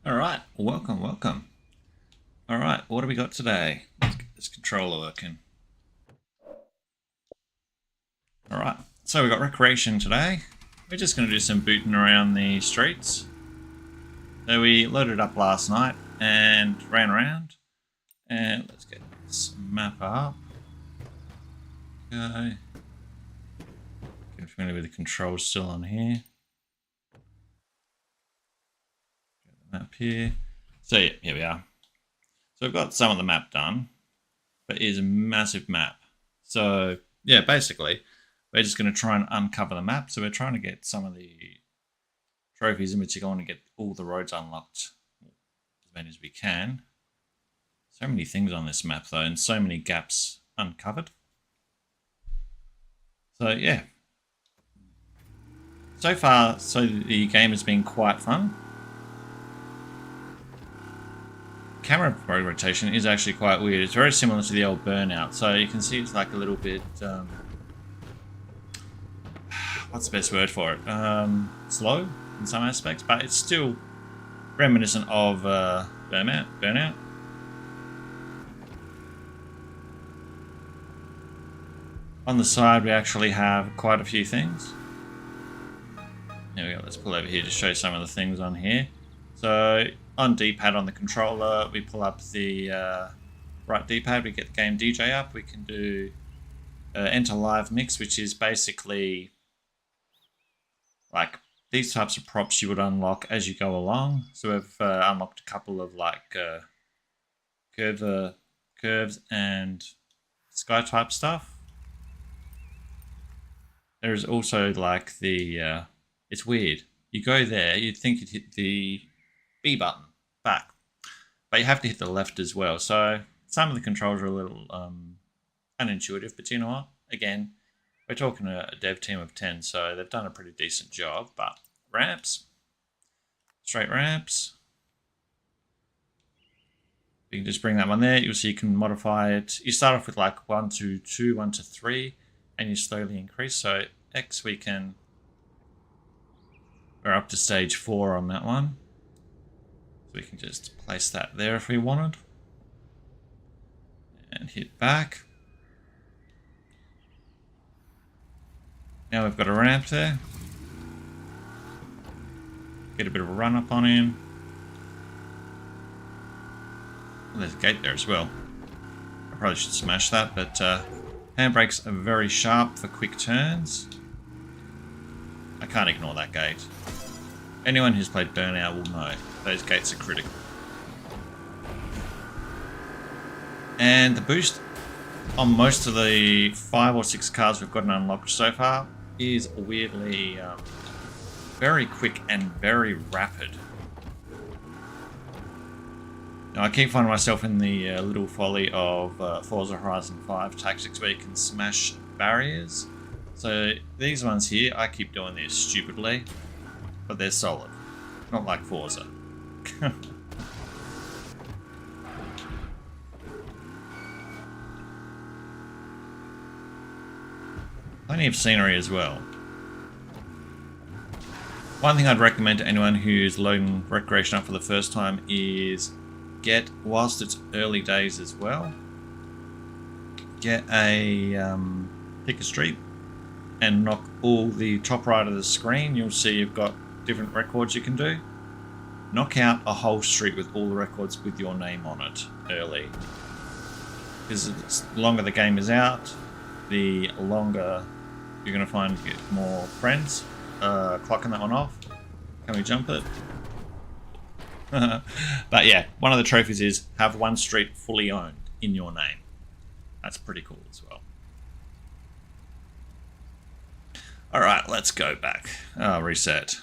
Alright, welcome. Alright, what do we got today? Let's get this controller working. Alright, so we got Wreckreation today. We're just going to do some booting around the streets. So we loaded up last night and ran around. And let's get this map up. Okay. Get familiar with the controls still on here. Get the map here. So yeah, here we are. So I've got some of the map done, but it is a massive map. So yeah, basically, we're just going to try and uncover the map. So we're trying to get some of the trophies in which you're going to get all the roads unlocked, as many as we can. So many things on this map though, and so many gaps uncovered. So yeah. So far, the game has been quite fun. Camera rotation is actually quite weird. It's very similar to the old Burnout. So you can see it's like a little bit, what's the best word for it? Slow in some aspects, but it's still reminiscent of Burnout. On the side, we actually have quite a few things. There we go. Let's pull over here to show some of the things on here. So on D-pad on the controller, we pull up the right D-pad, we get the game DJ up, we can do enter live mix, which is basically like these types of props you would unlock as you go along. So we've unlocked a couple of like curves and sky type stuff. There's also like the, it's weird. You go there, you'd think you'd hit the B button back, but you have to hit the left as well. So some of the controls are a little unintuitive, but you know what? Again, we're talking a dev team of 10, so they've done a pretty decent job. But ramps, straight ramps. You can just bring that one there. You'll see you can modify it. You start off with like 1 to 2, 1 to 3, and you slowly increase. So X, we're up to stage 4 on that one. We can just place that there if we wanted. And hit back. Now we've got a ramp there. Get a bit of a run up on him. Well, there's a gate there as well. I probably should smash that, but handbrakes are very sharp for quick turns. I can't ignore that gate. Anyone who's played Burnout will know those gates are critical. And the boost on most of the 5 or 6 cars we've gotten unlocked so far is weirdly very quick and very rapid. Now I keep finding myself in the little folly of Forza Horizon 5 tactics where you can smash barriers. So these ones here, I keep doing this stupidly, but they're solid. Not like Forza. Plenty of scenery as well. One thing I'd recommend to anyone who's loading Wreckreation up for the first time is get, whilst it's early days as well, get a pick a street and knock all the top right of the screen. You'll see you've got different records you can do. Knock out a whole street with all the records with your name on it early. Because the longer the game is out, the longer you're going to find you get more friends. Clocking that one off. Can we jump it? But yeah, one of the trophies is have one street fully owned in your name. That's pretty cool as well. Alright, let's go back. Reset.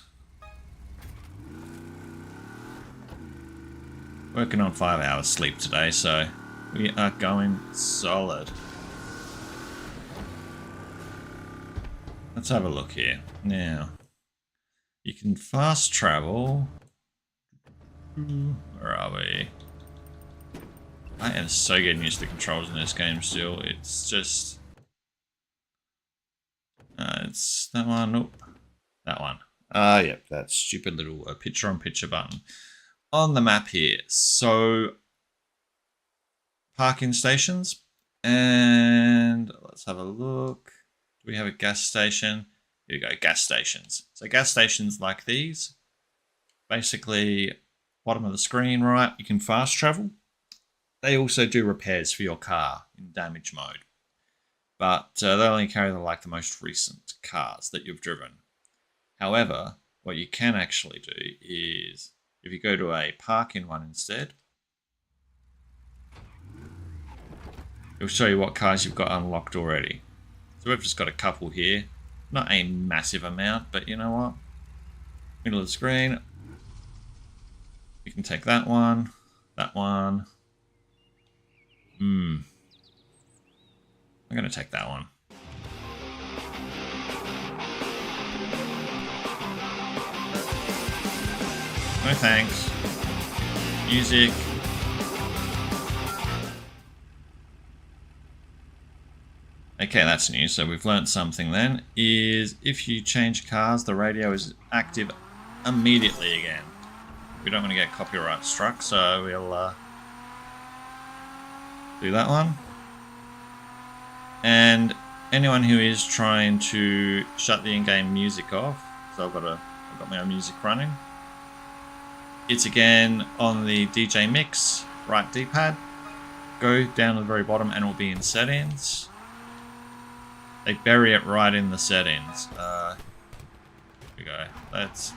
Working on 5 hours sleep today, so we are going solid. Let's have a look here. Now, you can fast travel. Where are we? I am so getting used to the controls in this game still. It's just... it's that one. Nope. That one. Yep, that stupid little picture-on-picture button. on the map here. So parking stations, and let's have a look. Do we have a gas station? Here we go, gas stations. So gas stations like these, basically bottom of the screen, right? You can fast travel. They also do repairs for your car in damage mode, but they only carry the most recent cars that you've driven. However, what you can actually do is, if you go to a park-in one instead, it'll show you what cars you've got unlocked already. So we've just got a couple here. Not a massive amount, but you know what? Middle of the screen. You can take that one, that one. I'm going to take that one. No thanks. Music. Okay, that's new. So we've learnt something then. Is if you change cars, the radio is active immediately again. We don't want to get copyright struck, so we'll do that one. And anyone who is trying to shut the in-game music off, so I've got my own music running. It's again on the DJ mix, right D-pad. Go down to the very bottom and it will be in settings. They bury it right in the settings. Here we go. Let's...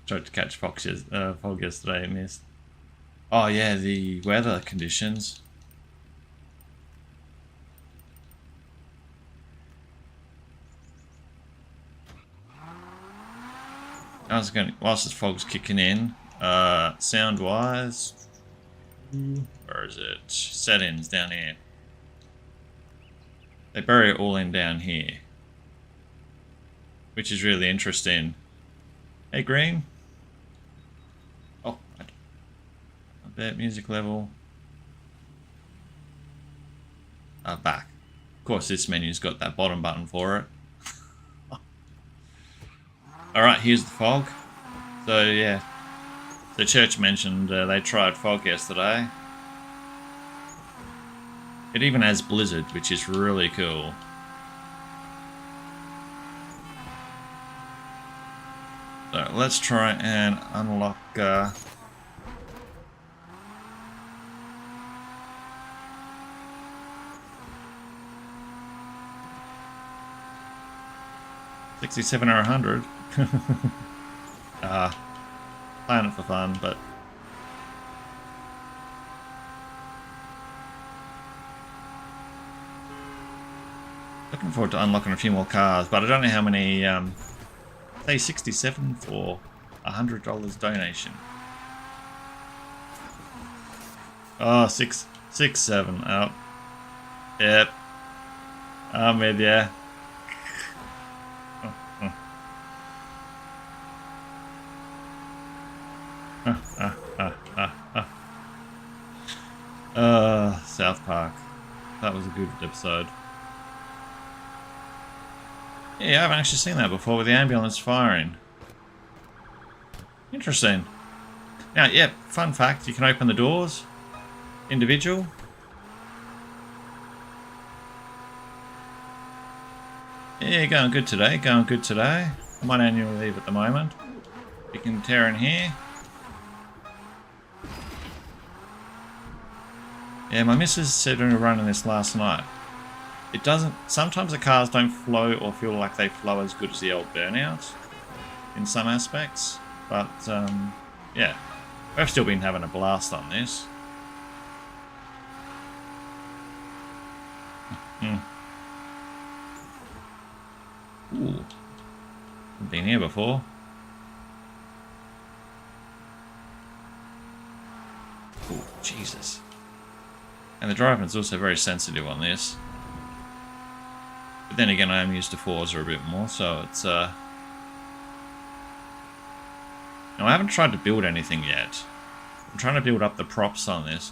Tried to catch fog yesterday, I missed. Oh yeah, the weather conditions. Whilst this fog's kicking in, sound wise, where is it? Settings down here. They bury it all in down here, which is really interesting. Hey, green. Oh, I bet music level. Back. Of course, this menu's got that bottom button for it. Alright, here's the fog. So, yeah. The church mentioned they tried fog yesterday. It even has blizzard, which is really cool. So, let's try and unlock... $67 or 100. Playing it for fun, but looking forward to unlocking a few more cars, but I don't know how many. Say 67 for $100 donation. Oh, 7. Oh, yep. I'm with ya. South Park. That was a good episode. Yeah, I haven't actually seen that before with the ambulance firing. Interesting. Now, yeah, fun fact, you can open the doors. Individual. Yeah, going good today, going good today. I'm on annual leave at the moment. You can tear in here. Yeah, my missus said we were running this last night. It doesn't... Sometimes the cars don't flow or feel like they flow as good as the old Burnout in some aspects. But, yeah. We've still been having a blast on this. Ooh. Haven't been here before. Ooh, Jesus. And the driving's also very sensitive on this. But then again, I am used to Forza a bit more, so it's, Now, I haven't tried to build anything yet. I'm trying to build up the props on this.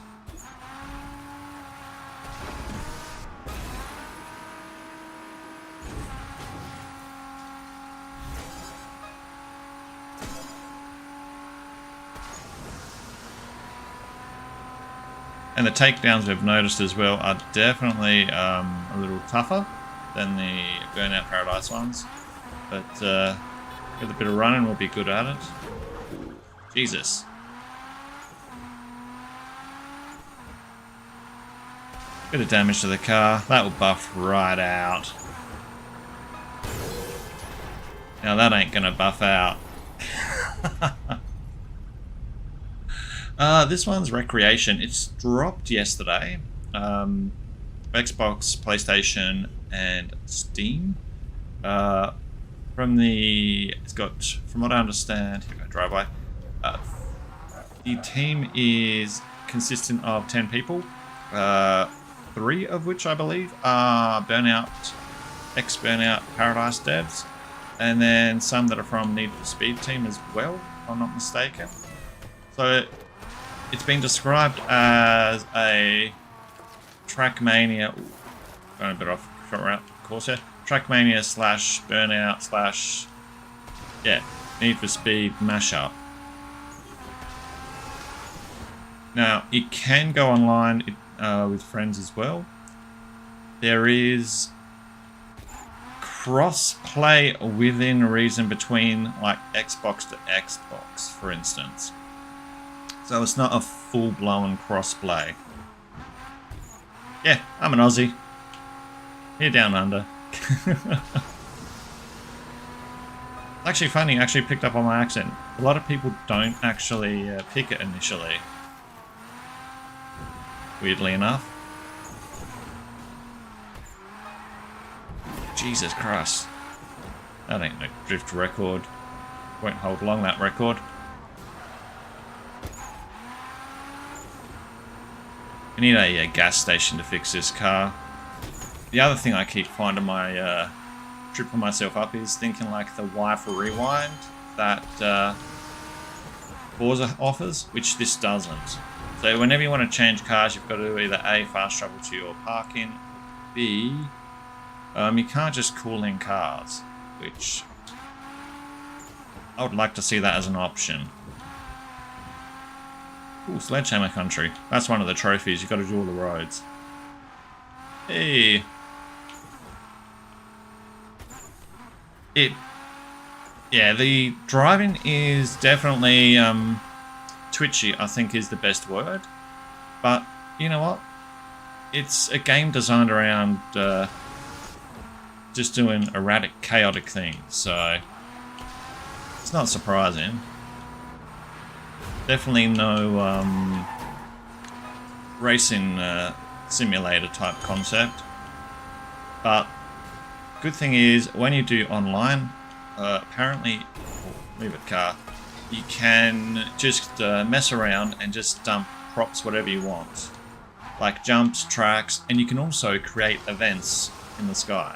And the takedowns we've noticed as well are definitely a little tougher than the Burnout Paradise ones. But with a bit of running, we'll be good at it. Jesus. Bit of damage to the car. That will buff right out. Now that ain't gonna buff out. This one's Wreckreation. It's dropped yesterday. Xbox, PlayStation, and Steam. It's got, from what I understand, here I drive by. The team is consistent of 10 people. 3 of which I believe are ex-Burnout Paradise devs, and then some that are from Need for Speed team as well, if I'm not mistaken. So it's been described as a Trackmania, going a bit off course here, Trackmania / Burnout / Need for Speed mashup. Now, it can go online with friends as well. There is cross-play within reason between, like, Xbox to Xbox, for instance. So it's not a full-blown cross-play. Yeah, I'm an Aussie. Here down under. Actually funny, actually picked up on my accent. A lot of people don't actually pick it initially. Weirdly enough. Jesus Christ. That ain't no drift record. Won't hold long, that record. I need a gas station to fix this car. The other thing I keep finding my tripping myself up is thinking like the Y for rewind that Forza offers, which this doesn't. So whenever you want to change cars, you've got to either A, fast travel to your parking, B, you can't just call in cars, which I would like to see that as an option. Ooh, Sledgehammer Country. That's one of the trophies. You've got to do all the roads. Hey. Yeah, the driving is definitely twitchy, I think is the best word. But, you know what? It's a game designed around just doing erratic, chaotic things, so it's not surprising. Definitely no racing simulator type concept. But good thing is, when you do online, apparently, leave it car, you can just mess around and just dump props whatever you want. Like jumps, tracks, and you can also create events in the sky.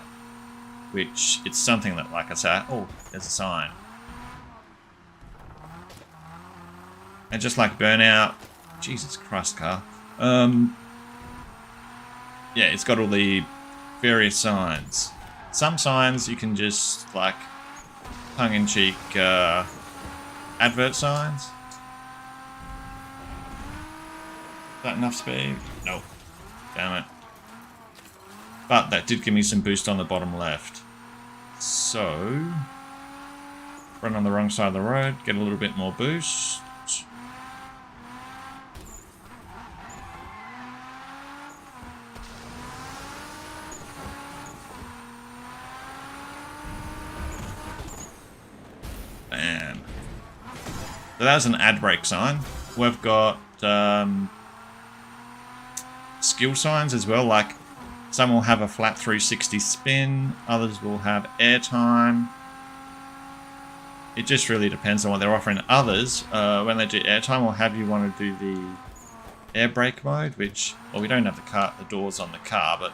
Which, it's something that, like I say, oh, there's a sign. And just like Burnout, Jesus Christ, car. Yeah, it's got all the various signs. Some signs you can just, like, tongue-in-cheek advert signs. Is that enough speed? Nope. Damn it. But that did give me some boost on the bottom left. So, run on the wrong side of the road, get a little bit more boost. And so that was an ad break sign. We've got skill signs as well, like some will have a flat 360 spin, others will have airtime. It just really depends on what they're offering. Others, when they do airtime, will have you want to do the air brake mode, which, well, we don't have the doors on the car, but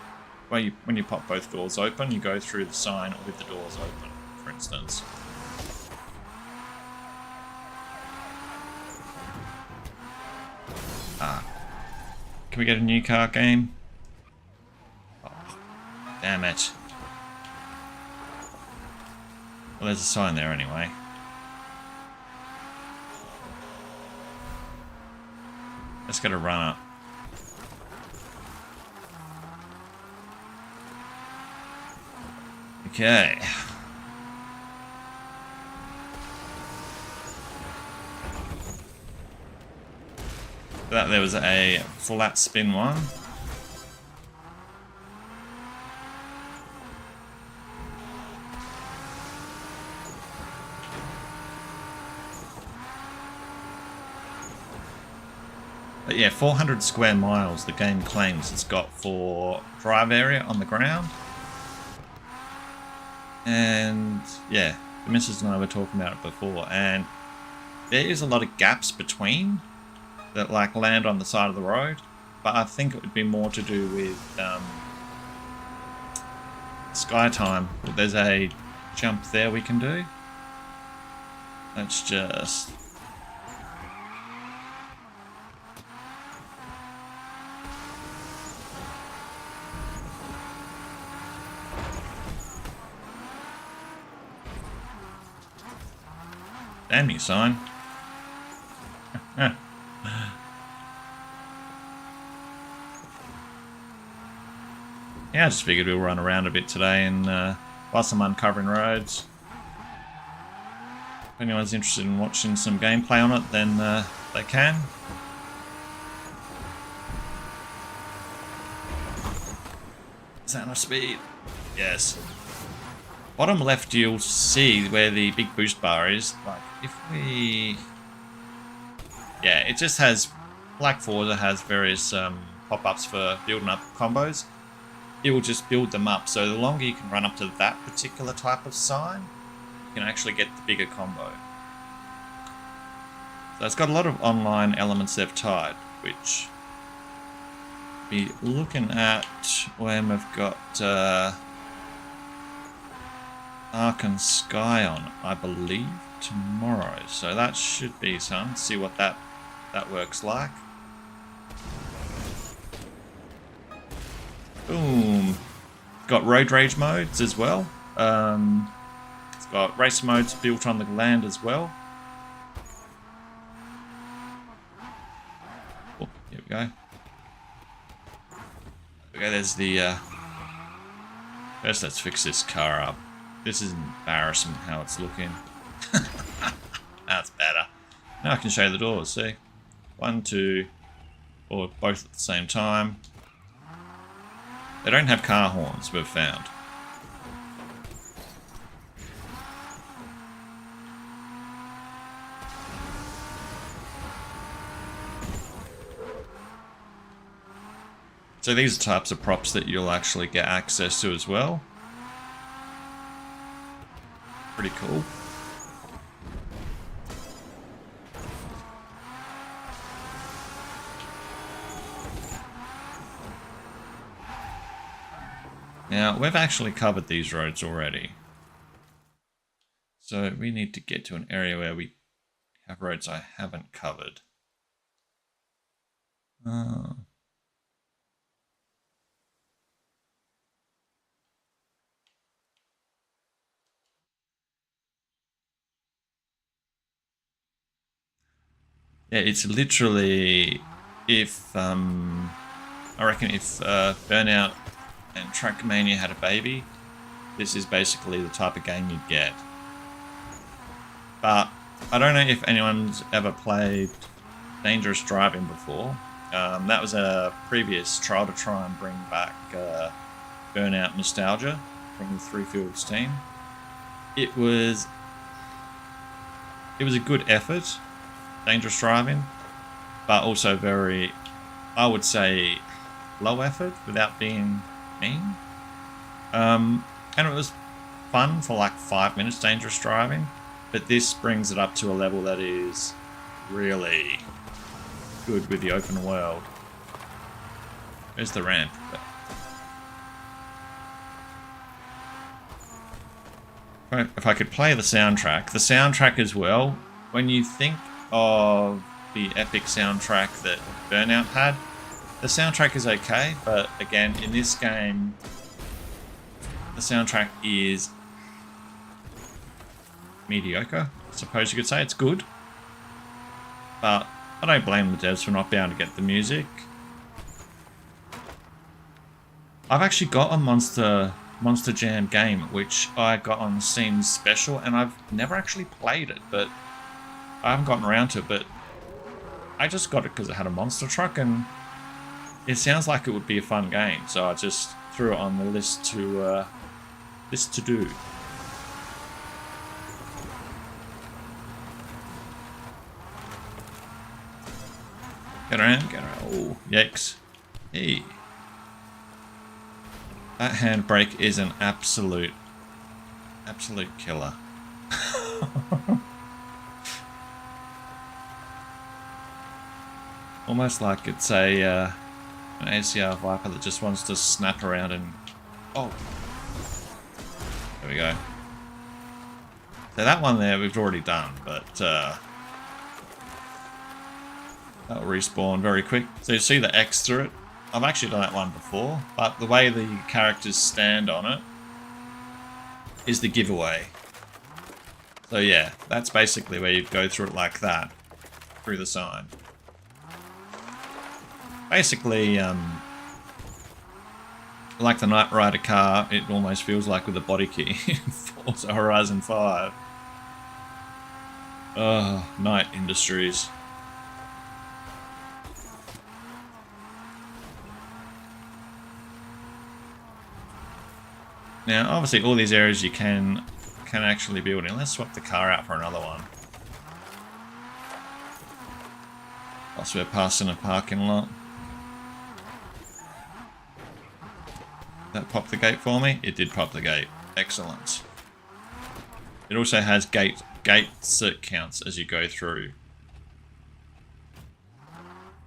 when you pop both doors open, you go through the sign with the doors open, for instance. Can we get a new car game? Oh, damn it. Well, there's a sign there anyway. Let's get a run up. Okay. That there was a flat spin one. But yeah, 400 square miles the game claims it's got for drive area on the ground. And yeah, the missus and I were talking about it before, and there is a lot of gaps between that like land on the side of the road, but I think it would be more to do with sky time. There's a jump there we can do. Let's just... Damn you, sign. Yeah, I just figured we'll run around a bit today and whilst I'm uncovering roads. If anyone's interested in watching some gameplay on it, then they can. Is that enough speed? Yes. Bottom left, you'll see where the big boost bar is. Like, if we... Yeah, it just has... Black Forza has various pop-ups for building up combos. It will just build them up. So the longer you can run up to that particular type of sign, you can actually get the bigger combo. So it's got a lot of online elements they've tied, which... be looking at when we've got... Ark and Sky on, I believe, tomorrow. So that should be some. See what that works like. Boom. Got road rage modes as well. It's got race modes built on the land as well. Oh, here we go. Okay, there's the... First, let's fix this car up. This is embarrassing how it's looking. That's better. Now I can show you the doors, see? 1, 2, or both at the same time. They don't have car horns, we've found. So these are types of props that you'll actually get access to as well. Pretty cool. Now, we've actually covered these roads already. So we need to get to an area where we have roads I haven't covered. Yeah, it's literally if I reckon if Burnout and Trackmania had a baby, this is basically the type of game you'd get. But I don't know if anyone's ever played Dangerous Driving before. That was a previous trial to try and bring back Burnout nostalgia from the Three Fields team. It was a good effort, Dangerous Driving, but also very, I would say, low effort without being mean. And it was fun for like 5 minutes, Dangerous Driving, but this brings it up to a level that is really good with the open world. There's the ramp. If I could play the soundtrack as well, when you think of the epic soundtrack that Burnout had, the soundtrack is okay, but again, in this game, the soundtrack is mediocre, I suppose you could say. It's good, but I don't blame the devs for not being able to get the music. I've actually got a Monster Monster Jam game, which I got on Steam Special, and I've never actually played it, but I haven't gotten around to it, but I just got it because it had a monster truck, and it sounds like it would be a fun game, so I just threw it on the list to do. Get around, get around. Oh, yikes. Hey. That handbrake is an absolute killer. Almost like it's an ACR Viper that just wants to snap around and... Oh! There we go. So that one there we've already done, but that'll respawn very quick. So you see the X through it. I've actually done that one before, but the way the characters stand on it is the giveaway. So yeah, that's basically where you go through it like that, through the sign. Basically, like the Knight Rider car, it almost feels like with a body key in Forza Horizon 5. Oh, Knight Industries. Now, obviously, all these areas you can actually build in. Let's swap the car out for another one. Also, we're passing a parking lot. That popped the gate for me? It did pop the gate. Excellent. It also has gate counts as you go through.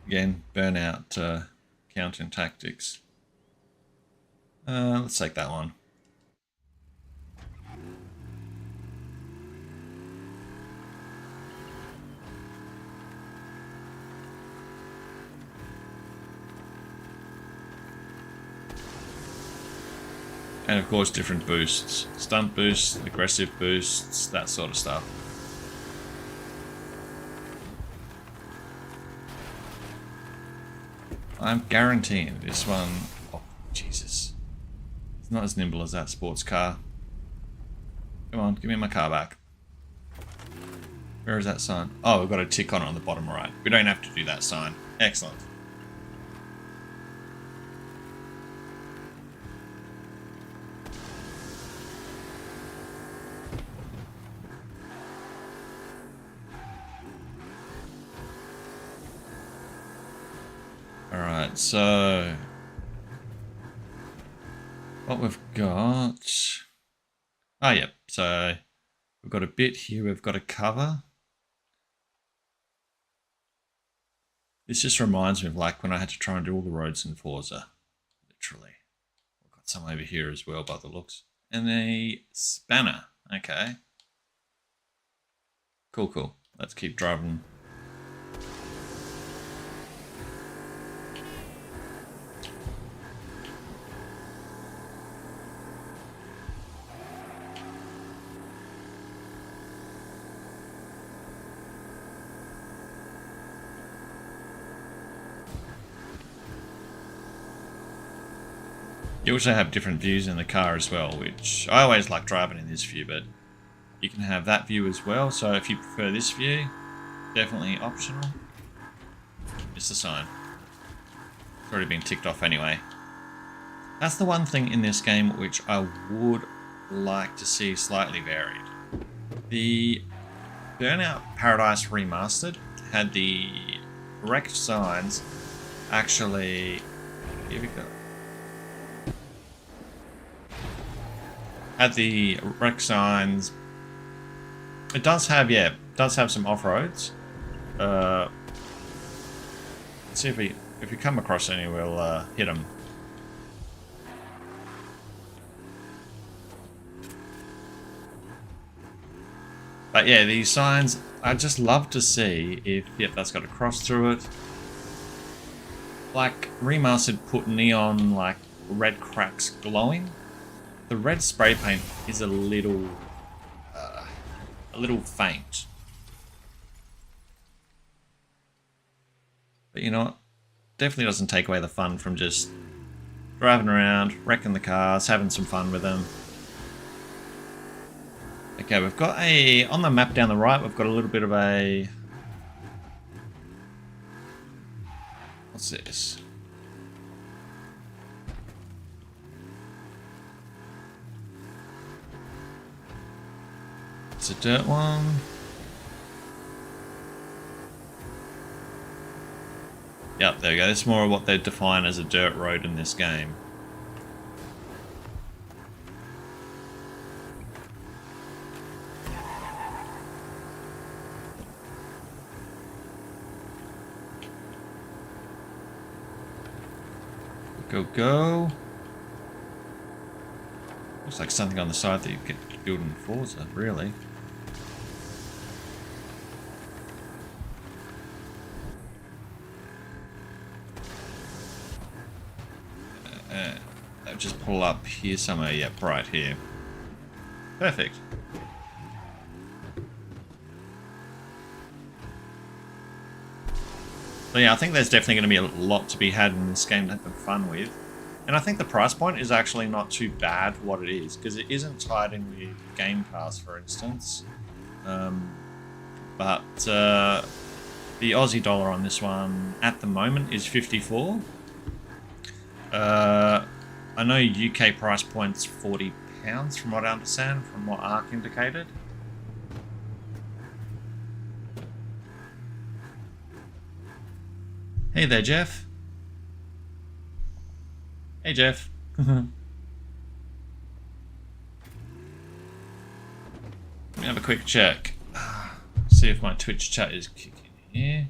Again, burnout counting tactics. Let's take that one. And of course different boosts. Stunt boosts, aggressive boosts, that sort of stuff. I'm guaranteeing this one... Oh, Jesus. It's not as nimble as that sports car. Come on, give me my car back. Where is that sign? Oh, we've got a tick on it on the bottom right. We don't have to do that sign. Excellent. Alright, so what we've got... Oh, yeah, so we've got a bit here, we've got a cover. This just reminds me of like when I had to try and do all the roads in Forza, literally. We've got some over here as well by the looks. And a spanner, okay. Cool, cool. Let's keep driving. You also have different views in the car as well, which I always like driving in this view, but you can have that view as well. So if you prefer this view, definitely optional. It's the sign. It's already been ticked off anyway. That's the one thing in this game which I would like to see slightly varied. The Burnout Paradise Remastered had the wrecked signs actually... Here we go. Had the wreck signs. It does have, yeah, does have some off-roads. Let's see if we come across any, we'll hit them. But yeah, these signs, I'd just love to see if, yep, that's got a cross through it. Like, Remastered put neon, like, red cracks glowing. The red spray paint is a little faint. But you know what? Definitely doesn't take away the fun from just Driving around, wrecking the cars, having some fun with them. Okay, we've got a... On the map down the right, we've got a little bit of a... What's this? It's a dirt one. Yep, there we go. This is more of what they define as a dirt road in this game. Go, go. Looks like something on the side that you get to build in Forza, really. Just pull up here somewhere. Yep, right here. Perfect. So yeah, I think there's definitely going to be a lot to be had in this game to have fun with. And I think the price point is actually not too bad for what it is, because it isn't tied in with Game Pass, for instance. But the Aussie dollar on this one at the moment is 54. I know UK price point's £40 from what I understand, from what Ark indicated. Hey there, Jeff. Hey, Jeff. Let me have a quick check. See if my Twitch chat is kicking here.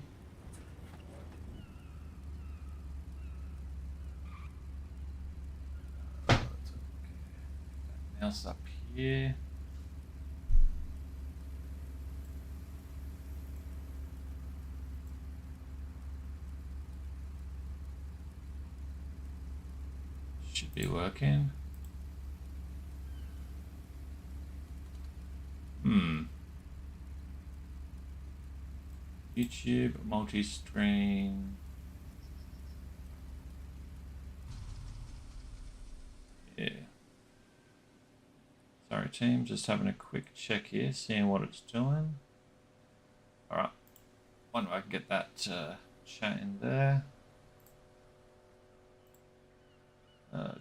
Mouse up here. Should be working. YouTube multi-screen. Yeah. Sorry team, just having a quick check here, seeing what it's doing. Alright, wonder if I can get that chat in there. That.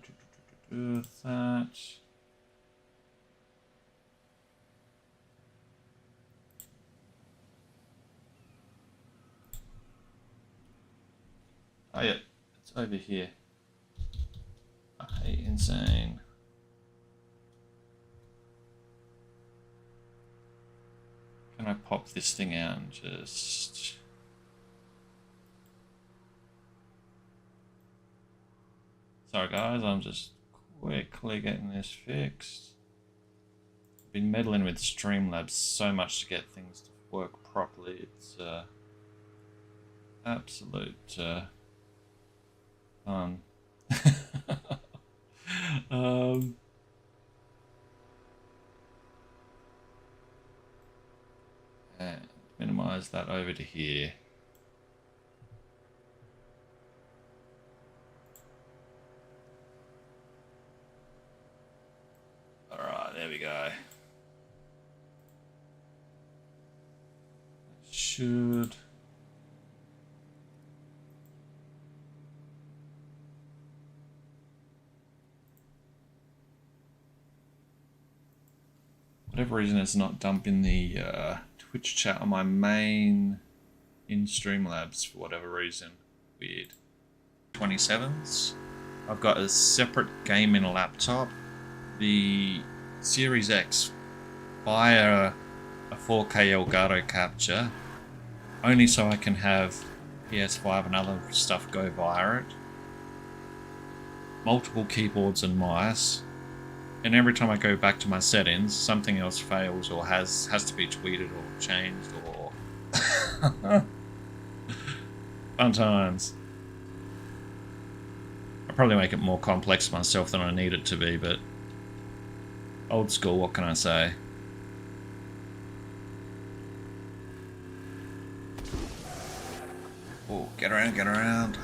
Oh yeah, it's over here. I hate insane. Can I pop this thing out and just... Sorry guys, I'm just quickly getting this fixed. I've been meddling with Streamlabs so much to get things to work properly. It's absolute fun. And minimize that over to here. Alright, there we go. Should... Whatever reason it's not dumping the Twitch chat on my main in Streamlabs for whatever reason. Weird. 27s. I've got a separate gaming laptop. The Series X via a 4K Elgato capture, only so I can have PS5 and other stuff go via it. Multiple keyboards and mice. And every time I go back to my settings, something else fails or has to be tweeted or changed or... Fun times. I'll probably make it more complex myself than I need it to be, but... Old school, what can I say? Oh, get around, get around.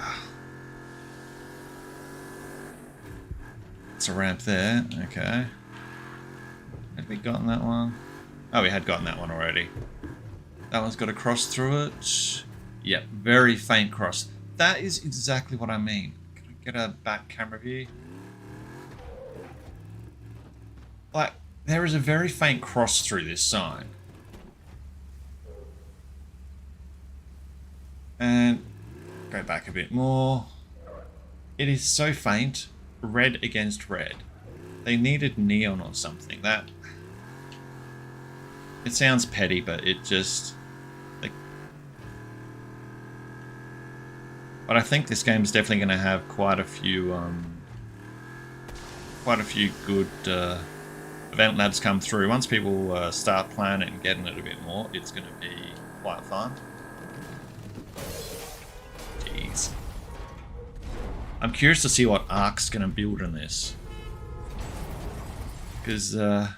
That's a ramp there. Okay. Had we gotten that one? Oh, we had gotten that one already. That one's got a cross through it. Yep, very faint cross. That is exactly what I mean. Can I get a back camera view? Like, there is a very faint cross through this sign. And go back a bit more. It is so faint. Red against red. They needed neon or something. That... It sounds petty, but it just... Like... But I think this game is definitely going to have quite a few good event labs come through. Once people start playing it and getting it a bit more, it's going to be quite fun. Jeez. I'm curious to see what Ark's going to build in this. Because the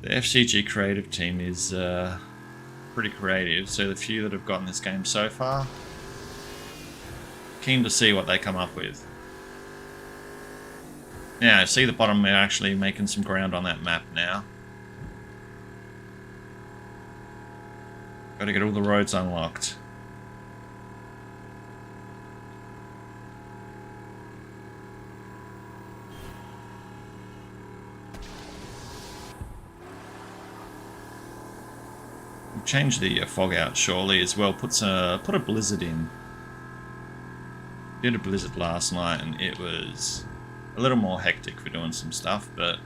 FCG creative team is pretty creative, so the few that have gotten this game so far, keen to see what they come up with. Yeah, see the bottom, they're actually making some ground on that map now. Got to get all the roads unlocked. We'll change the fog out surely as well. Put a blizzard in. Did a blizzard last night and it was a little more hectic for doing some stuff, but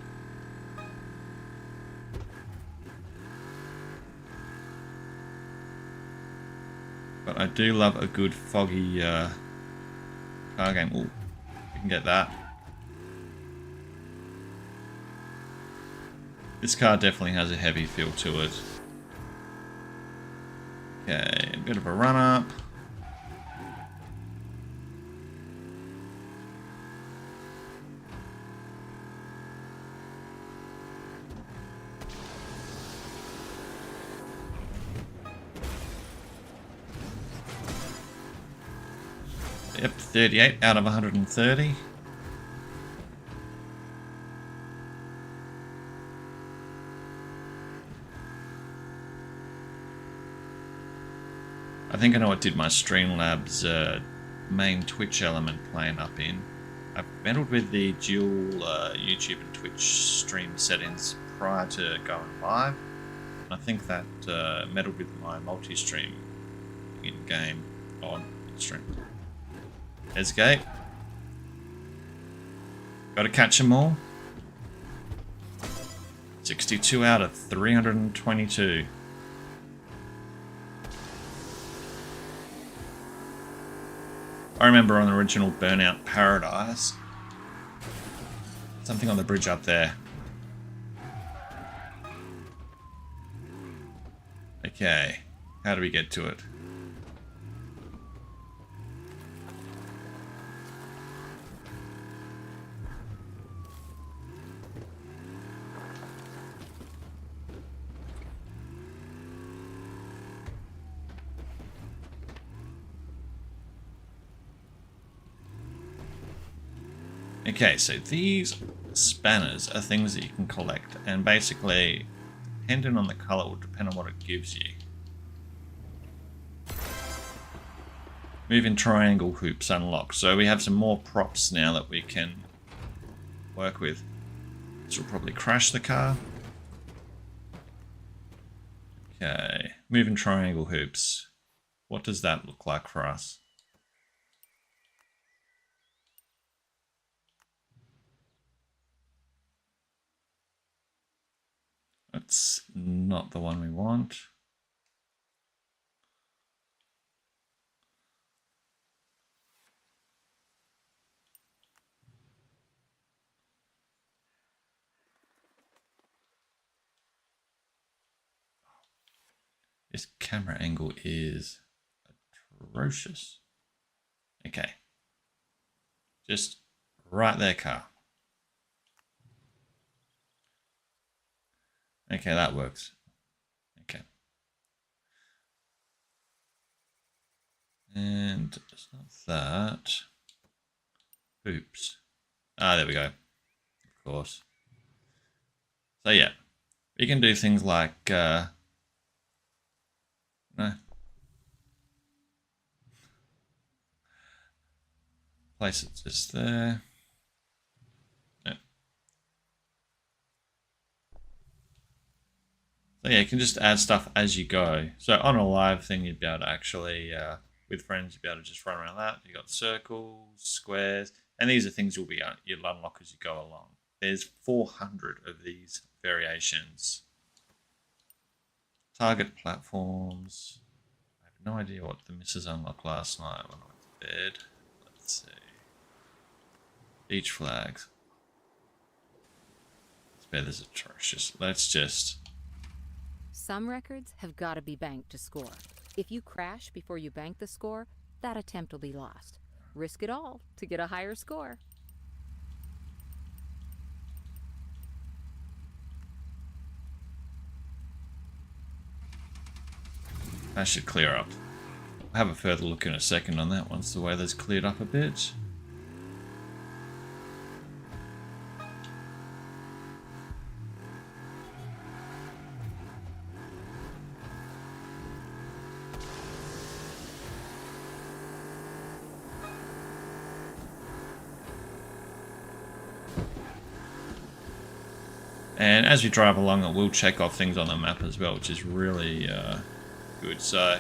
I do love a good foggy car game. Ooh, we can get that. This car definitely has a heavy feel to it. Okay, a bit of a run up. Yep, 38 out of 130. I think I know what did my Streamlabs main Twitch element playing up in. I've meddled with the dual YouTube and Twitch stream settings prior to going live. And I think that meddled with my multi-stream in-game on stream. There's a gate. Got to catch them all. 62 out of 322. I remember on the original Burnout Paradise, something on the bridge up there. Okay, how do we get to it? Okay, so these spanners are things that you can collect, and basically, depending on the color, will depend on what it gives you. Moving triangle hoops unlocked, so we have some more props now that we can work with. This will probably crash the car. Okay, moving triangle hoops. What does that look like for us? That's not the one we want. This camera angle is atrocious. Okay. Just right there, car. Okay, that works. Okay. And it's not that. Oops. Ah, there we go. course. So yeah, you can do things like no. Place it just there. No. So yeah, you can just add stuff as you go. So on a live thing, you'd be able to actually, with friends, you'd be able to just run around that. You got circles, squares, and these are things you'll unlock as you go along. There's 400 of these variations. Target platforms. I have no idea what the missus unlocked last night when I went to bed. Let's see. Beach flags. This bed is atrocious. Let's just... Some records have got to be banked to score. If you crash before you bank the score, that attempt will be lost. Risk it all to get a higher score. That should clear up. I'll have a further look in a second on that once the weather's cleared up a bit. And as we drive along, it will check off things on the map as well, which is really good. So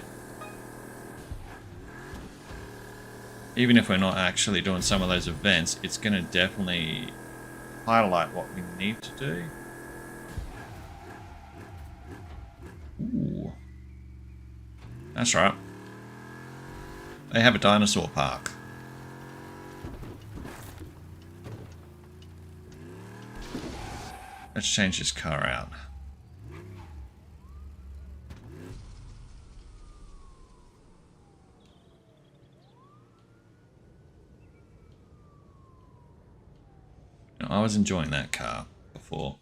even if we're not actually doing some of those events, it's going to definitely highlight what we need to do. Ooh. That's right. They have a dinosaur park. Let's change this car out. You know, I was enjoying that car before.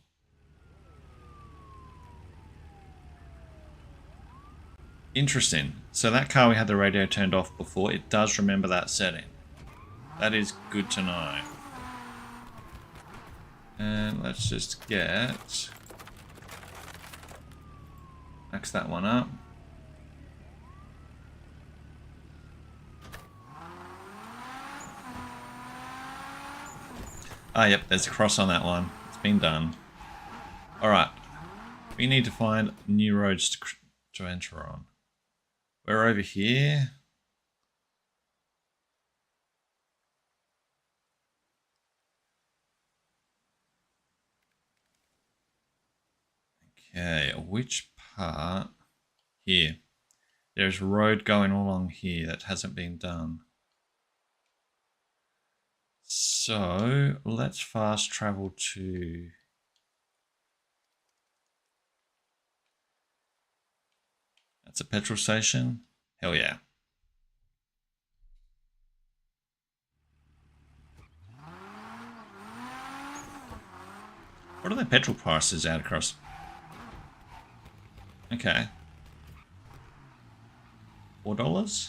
Interesting. So that car we had the radio turned off before, it does remember that setting. That is good to know. And let's just get... max that one up. Ah, yep, there's a cross on that one. It's been done. Alright. We need to find new roads to enter on. We're over here. Okay, which part? Here. There's a road going along here that hasn't been done. So let's fast travel to... That's a petrol station? Hell yeah. What are the petrol prices out across? Okay. $4?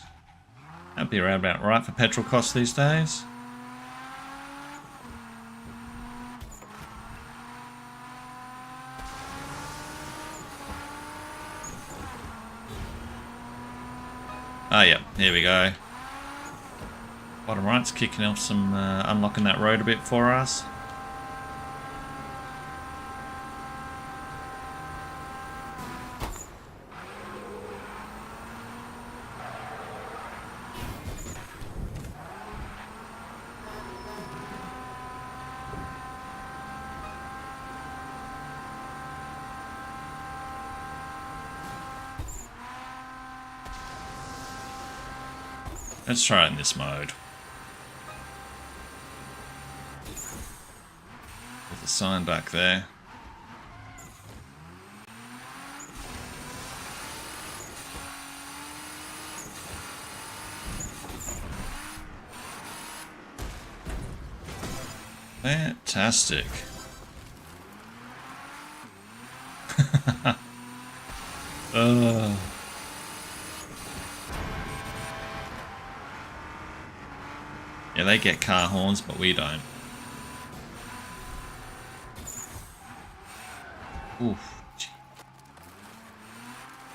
That'd be around about right for petrol costs these days. Ah, yep, here we go. Bottom right's kicking off some, unlocking that road a bit for us. Let's try it in this mode. There's a sign back there. Fantastic. Yeah, they get car horns, but we don't. Oof.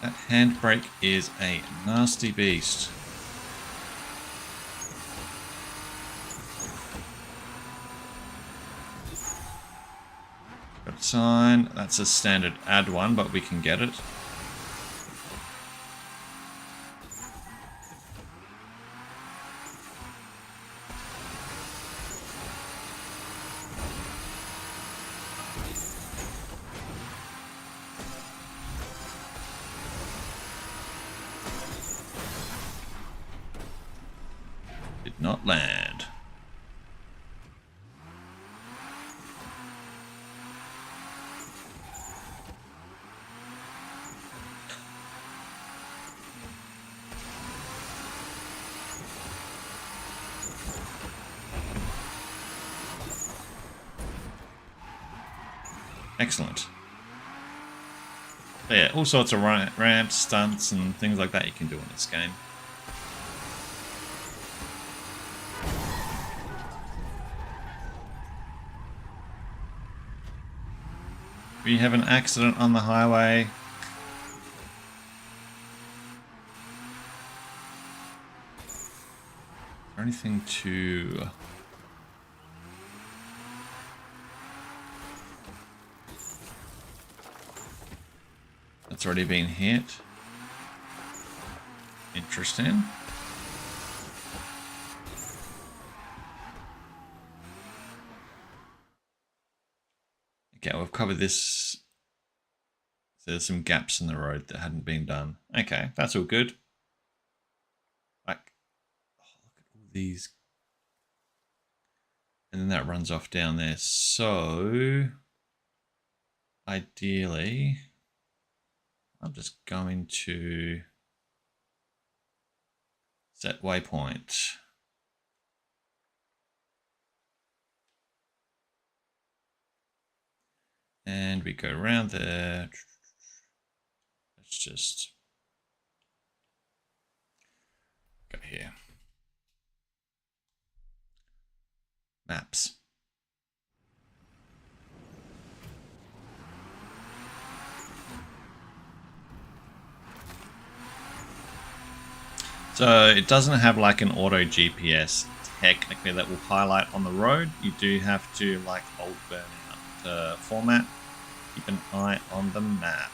That handbrake is a nasty beast. Got a sign. That's a standard add one, but we can get it. Did not land. Excellent. So yeah, all sorts of ramps, stunts, and things like that you can do in this game. We have an accident on the highway. Is there anything to... That's already been hit. Interesting. Okay, we've covered this. There's some gaps in the road that hadn't been done. Okay, that's all good. Like, oh, look at all these. And then that runs off down there. So, ideally, I'm just going to set waypoint. And we go around there. Let's just go here. Maps. So it doesn't have like an auto GPS technically that will highlight on the road. You do have to like hold burnout format. Keep an eye on the map.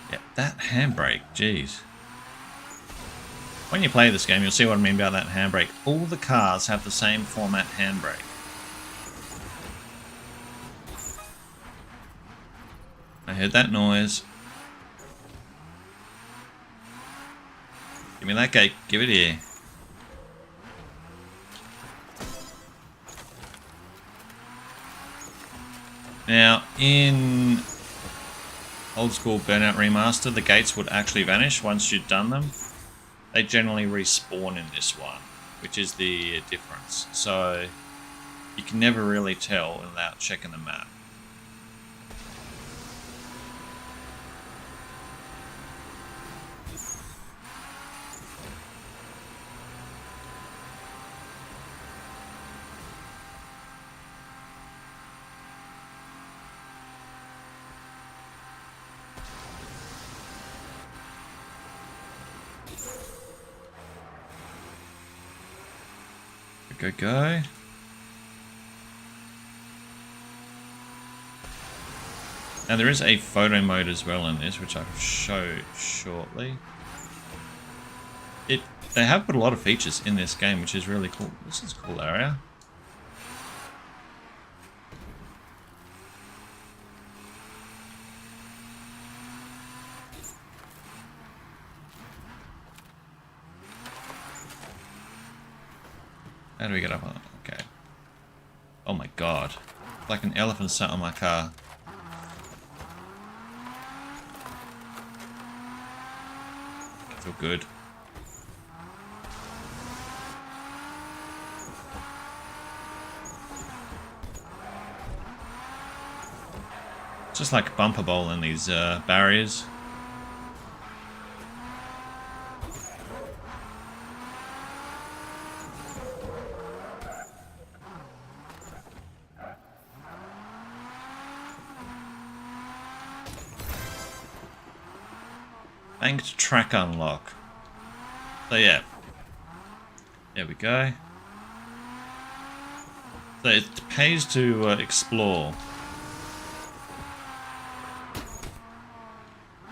Yeah, that handbrake, jeez. When you play this game, you'll see what I mean about that handbrake. All the cars have the same format handbrake. I heard that noise. Give me that gate. Give it here. Now, in old school Burnout Remaster, the gates would actually vanish once you'd done them. They generally respawn in this one, which is the difference. So you can never really tell without checking the map. Go. Now there is a photo mode as well in this, which I'll show shortly. They have put a lot of features in this game, which is really cool. This is a cool area. How do we get up on it? Okay. Oh my god. Like an elephant sat on my car. I feel good. Just like a bumper bowl in these barriers. Banked track unlock. So yeah. There we go. So it pays to explore.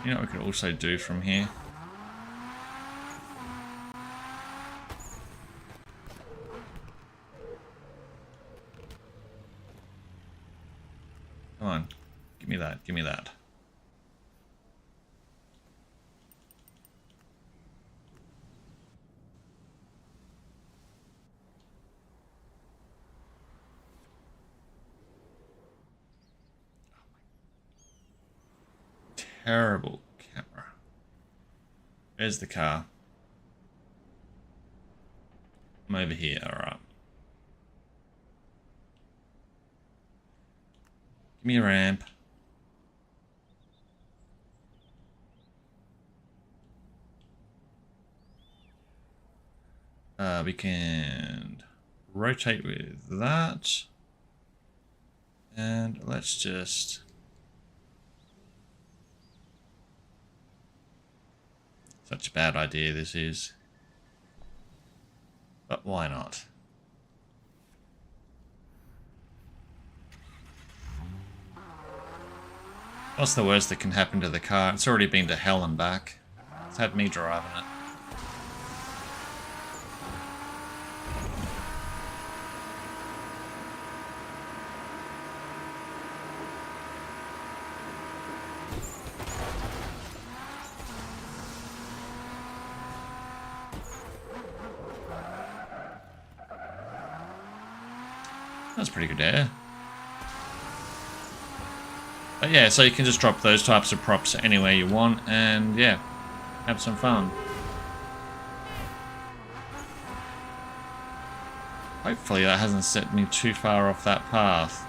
You know what we could also do from here? Come on. Give me that. Give me that. Terrible camera. There's the car. I'm over here, alright. Give me a ramp. We can rotate with that. And let's just... Such a bad idea this is. But why not? What's the worst that can happen to the car? It's already been to hell and back. It's had me driving it. That's pretty good air. But yeah, so you can just drop those types of props anywhere you want and yeah, have some fun. Hopefully that hasn't set me too far off that path.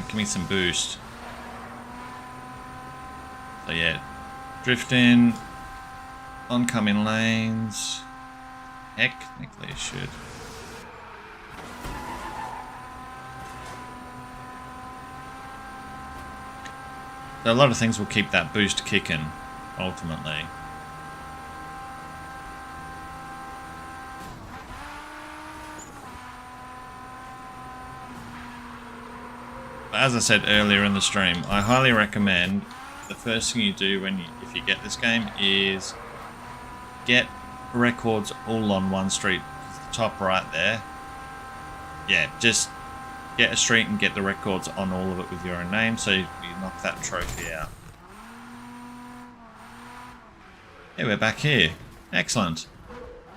Give me some boost. So yeah, drifting, oncoming lanes. Technically it should. So a lot of things will keep that boost kicking, ultimately. As I said earlier in the stream, I highly recommend the first thing you do if you get this game is get records all on one street. The top right there. Yeah, just get a street and get the records on all of it with your own name so you knock that trophy out. Yeah, we're back here. Excellent.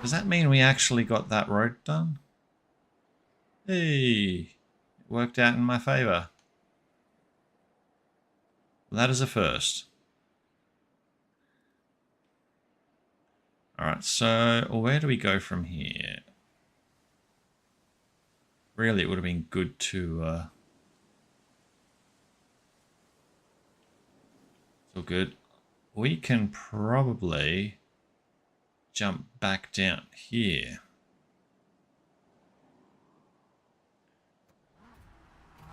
Does that mean we actually got that road done? Hey, it worked out in my favour. That is a first. Alright, so where do we go from here? Really, it would have been good to... it's all good. We can probably jump back down here.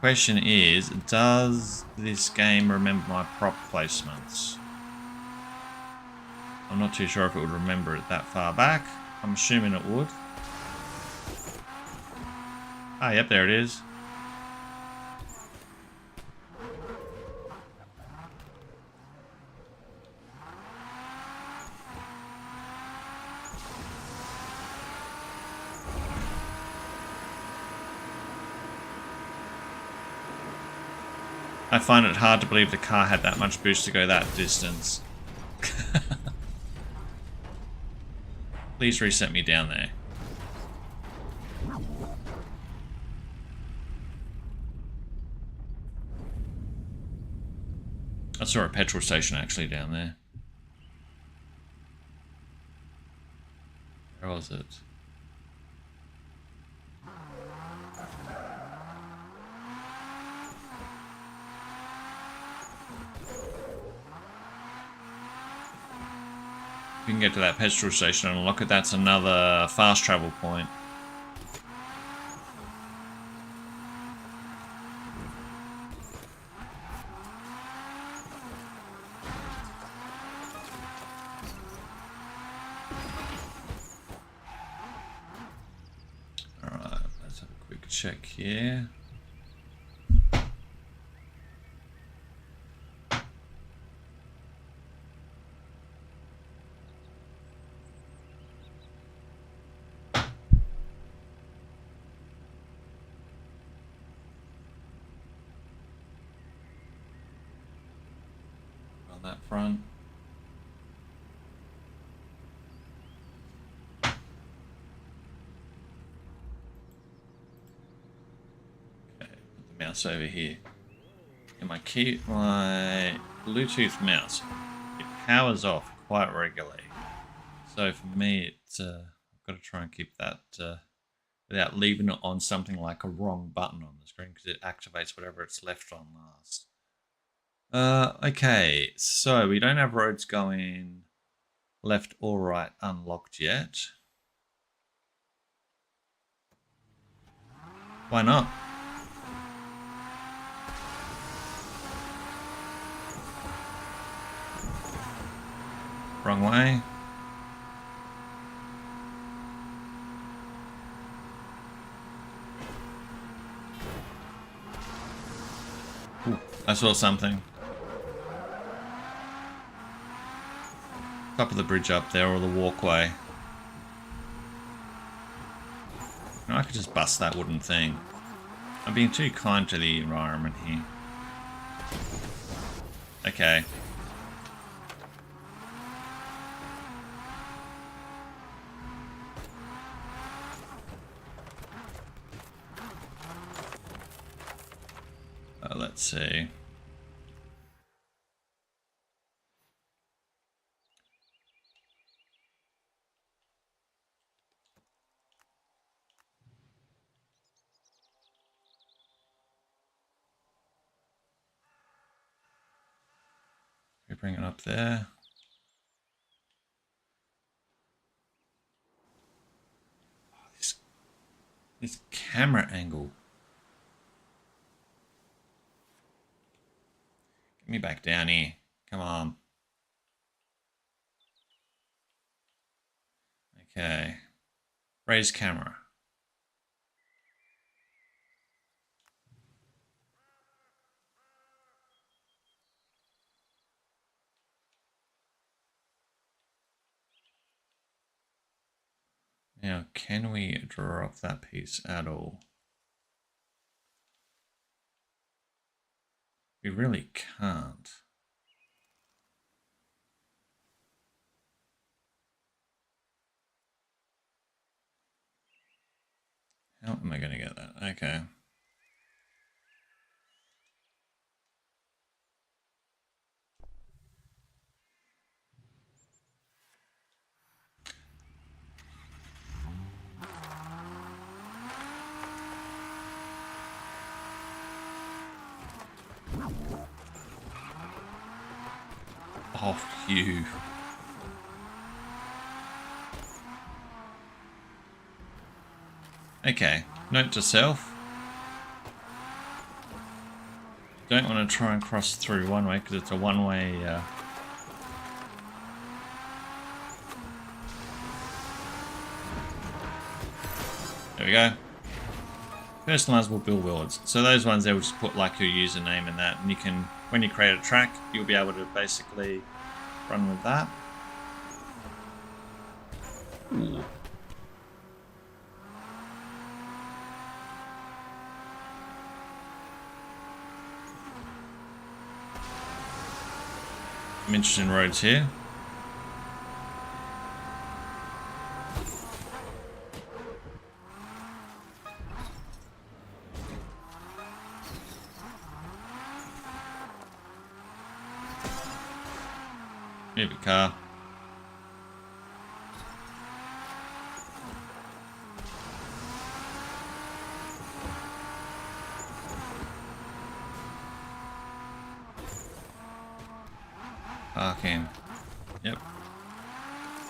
Question is, does this game remember my prop placements? I'm not too sure if it would remember it that far back. I'm assuming it would. Ah, yep, there it is. I find it hard to believe the car had that much boost to go that distance. Please reset me down there. saw a petrol station actually down there. Where was it? If you can get to that petrol station and unlock it, that's another fast travel point. Alright, let's have a quick check here. On that front. Okay, put the mouse over here. And my Bluetooth mouse, it powers off quite regularly. So for me, it's I've got to try and keep that without leaving it on something like a wrong button on the screen, because it activates whatever it's left on last. Okay, so we don't have roads going left or right unlocked yet. Why not? Wrong way. Ooh, I saw something. Top of the bridge up there, or the walkway. No, I could just bust that wooden thing. I'm being too kind to the environment here. Okay. Let's see. We bring it up there. Oh, this camera angle. Get me back down here. Come on. Okay. Raise camera. Now, can we drop that piece at all? We really can't. How am I going to get that? Okay. Oh, you. Okay, note to self. Don't want to try and cross through one way, because it's a one-way... There we go. Personalizable billboards. So those ones, they will just put like your username in that, and you can, when you create a track, you'll be able to basically run with that. Ooh. Some interesting roads here. Leave your car. Parking. Yep.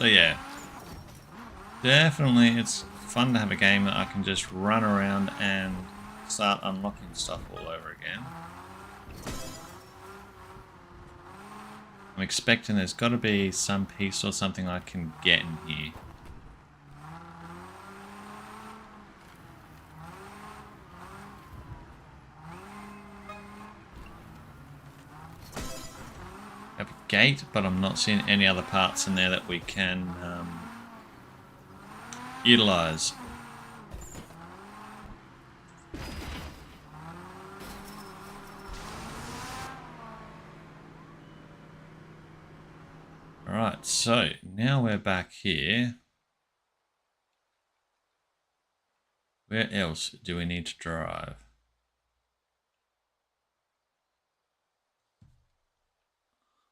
So yeah. Definitely it's fun to have a game that I can just run around and start unlocking stuff all over again. I'm expecting there's got to be some piece or something I can get in here. I have a gate, but I'm not seeing any other parts in there that we can utilize. Alright, so now we're back here. Where else do we need to drive?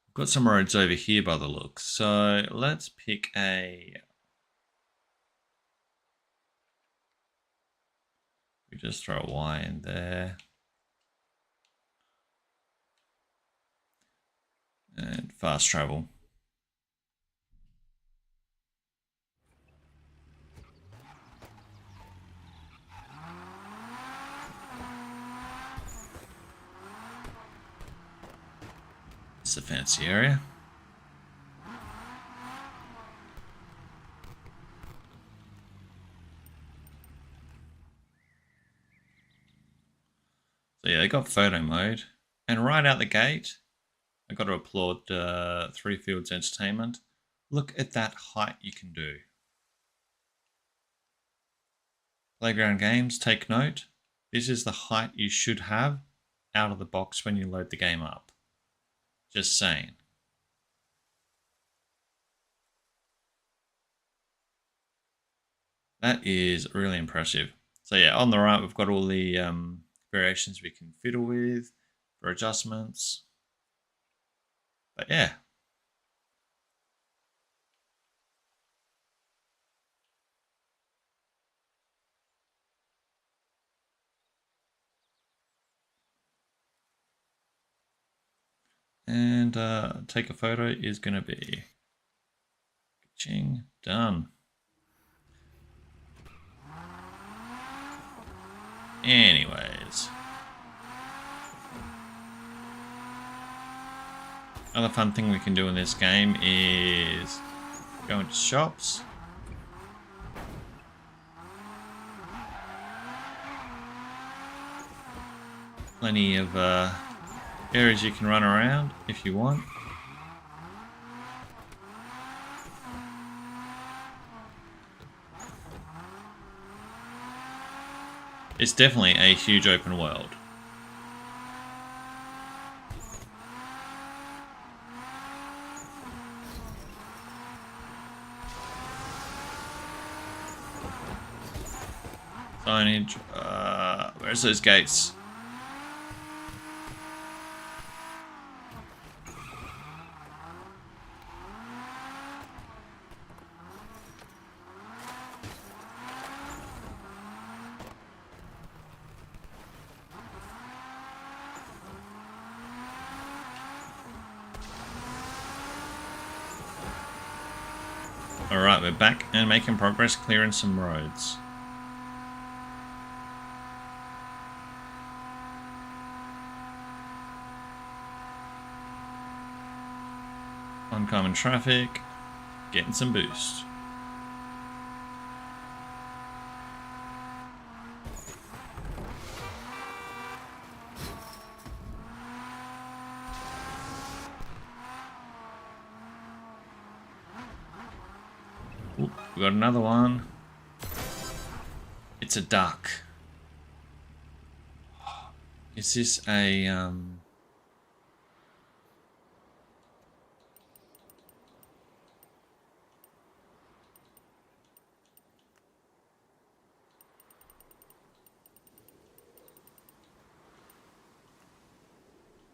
We've got some roads over here by the looks, so let's pick a... We just throw a Y in there. And fast travel. It's a fancy area. So yeah, they got photo mode. And right out the gate, I got to applaud Three Fields Entertainment. Look at that height you can do. Playground Games, take note. This is the height you should have out of the box when you load the game up. Just saying. That is really impressive. So yeah, on the right we've got all the variations we can fiddle with for adjustments. But yeah. And take a photo is going to be ching, done. Anyways. Another fun thing we can do in this game is go into shops. Plenty of areas you can run around if you want. It's definitely a huge open world. Signage. Where's those gates? Alright, we're back and making progress clearing some roads. Oncoming traffic, getting some boost. Ooh, we got another one. It's a duck. Is this a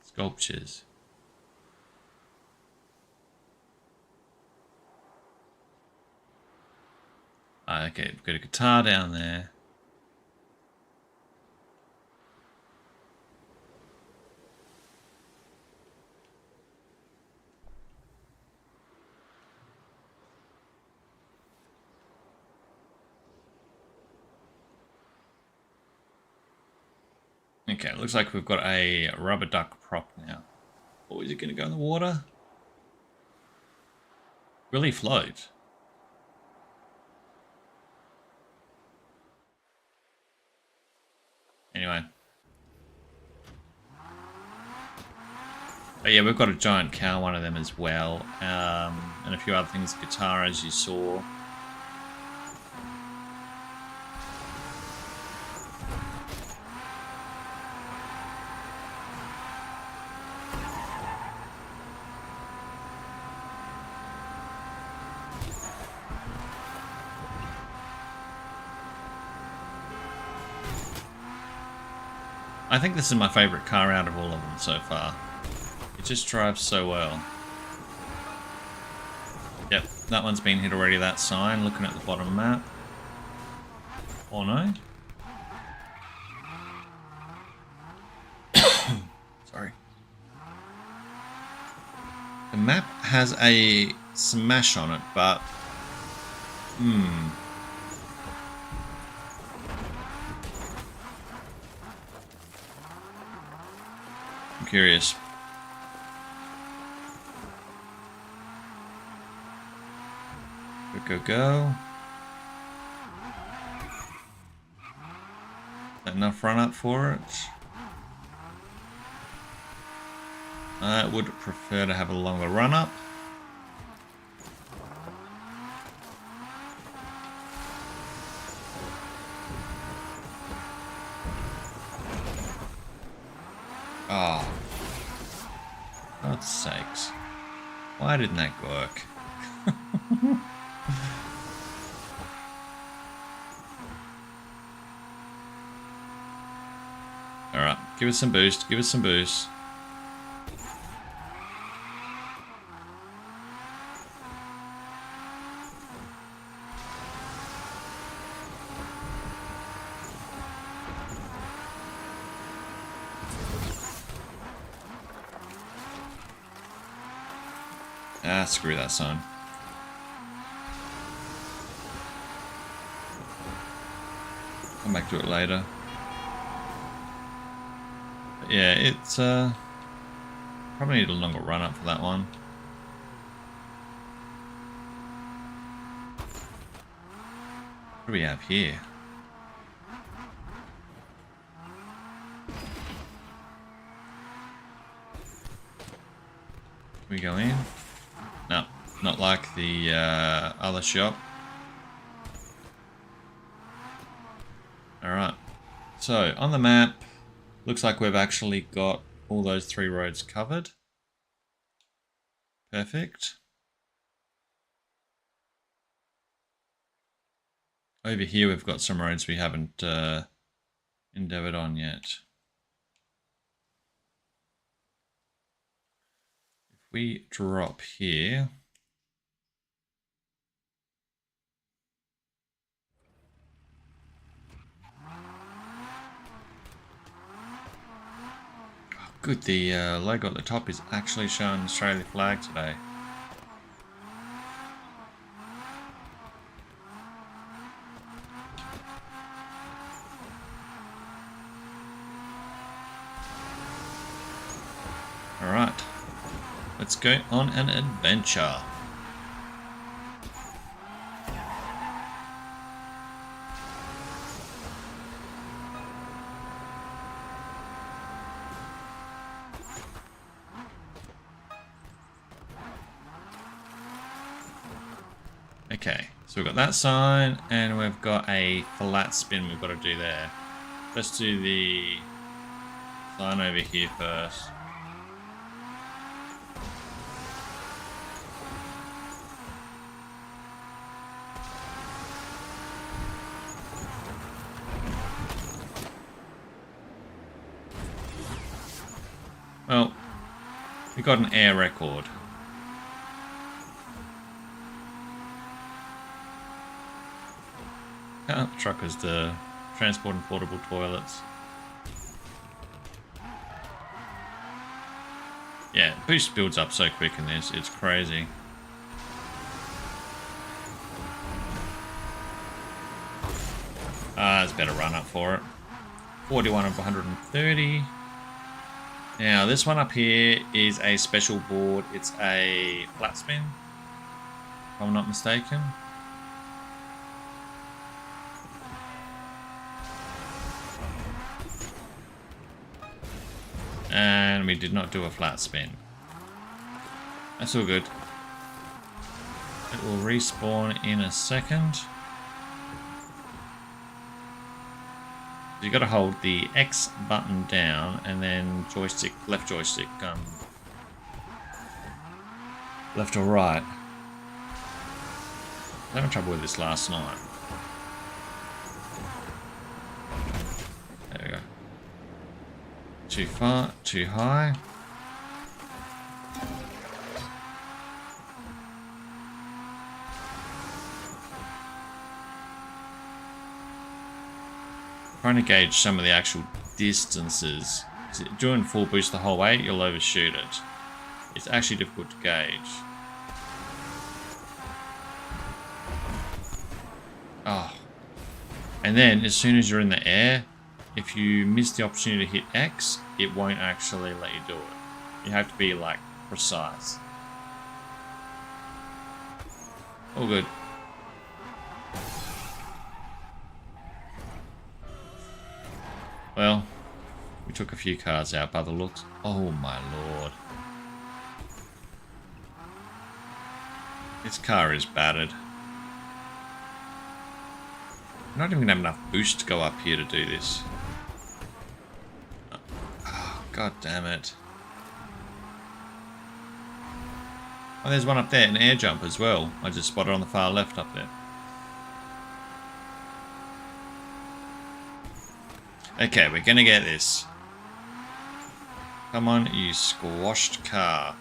sculptures? Okay, we've got a guitar down there. Okay, looks like we've got a rubber duck prop now. Oh, is it going to go in the water? Will he float? Anyway. But yeah, we've got a giant cow, one of them as well. And a few other things, guitar as you saw. I think this is my favourite car out of all of them so far. It just drives so well. Yep, that one's been hit already, that sign, looking at the bottom map. Or no? Sorry. The map has a smash on it, but... I'm curious. Go. Enough run up for it? I would prefer to have a longer run up. Oh. God's sakes. Why didn't that work? Alright, give us some boost, Ah, screw that sign. Come back to it later. But yeah, it's probably need a longer run up for that one. What do we have here? Can we go in? No, not like the other shop. Alright, so on the map, looks like we've actually got all those 3 roads covered. Perfect. Over here we've got some roads we haven't endeavoured on yet. If we drop here... Good, the logo at the top is actually showing the Australia flag today. Alright, let's go on an adventure. Okay, so we've got that sign, and we've got a flat spin we've got to do there. Let's do the sign over here first. Well, we got an air record. Truckers to transport and portable toilets. Yeah, boost builds up so quick in this, it's crazy. There's a better run up for it. 41 of 130. Now this one up here is a special board. It's a flat spin, if I'm not mistaken. And we did not do a flat spin. That's all good. It will respawn in a second. You got to hold the X button down and then joystick, left joystick, left or right. I was having trouble with this last night. There we go. Too far, too high. Trying to gauge some of the actual distances. Doing full boost the whole way, you'll overshoot it. It's actually difficult to gauge. Oh. And then, as soon as you're in the air, if you miss the opportunity to hit X, it won't actually let you do it. You have to be, like, precise. All good. Well, we took a few cars out by the looks. Oh my lord. This car is battered. I'm not even gonna have enough boost to go up here to do this. Oh, god damn it. Oh, there's one up there, an air jump as well. I just spotted on the far left up there. Okay, we're gonna get this. Come on, you squashed car.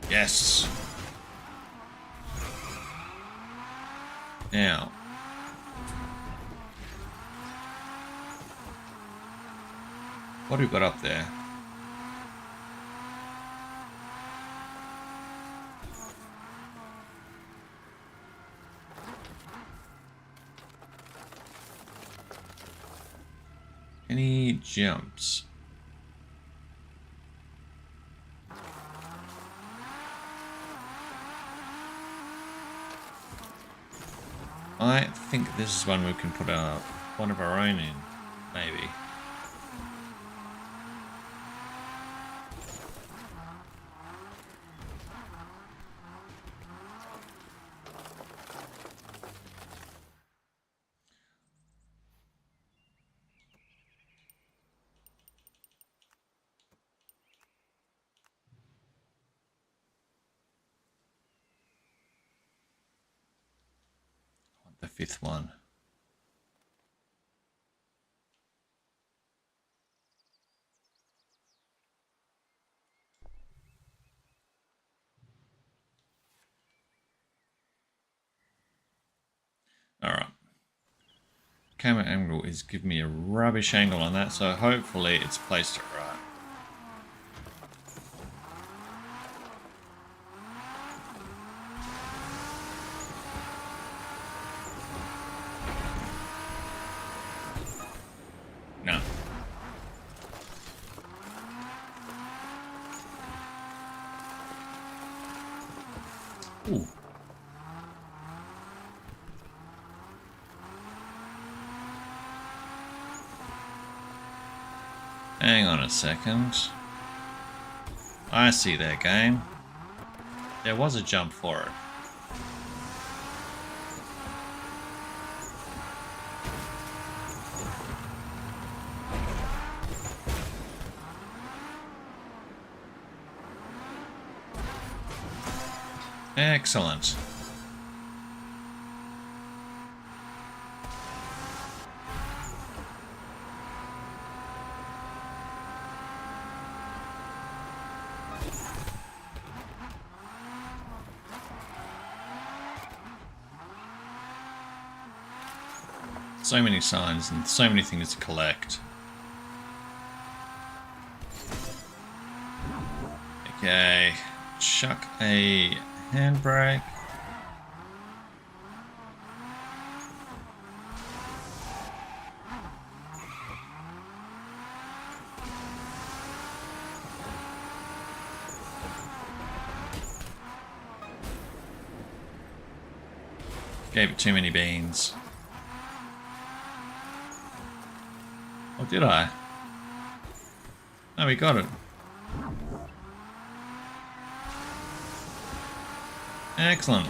Yes. Now. What do we got up there? Any jumps? I think this is one we can put one of our own in, maybe. The fifth one. Alright. Camera angle is giving me a rubbish angle on that, so hopefully it's placed it right. No. Ooh. Hang on a second. I see that game. There was a jump for it. Excellent. So many signs and so many things to collect. Okay, chuck a handbrake. Gave it too many beans. Or did I? Oh, we got it. Excellent.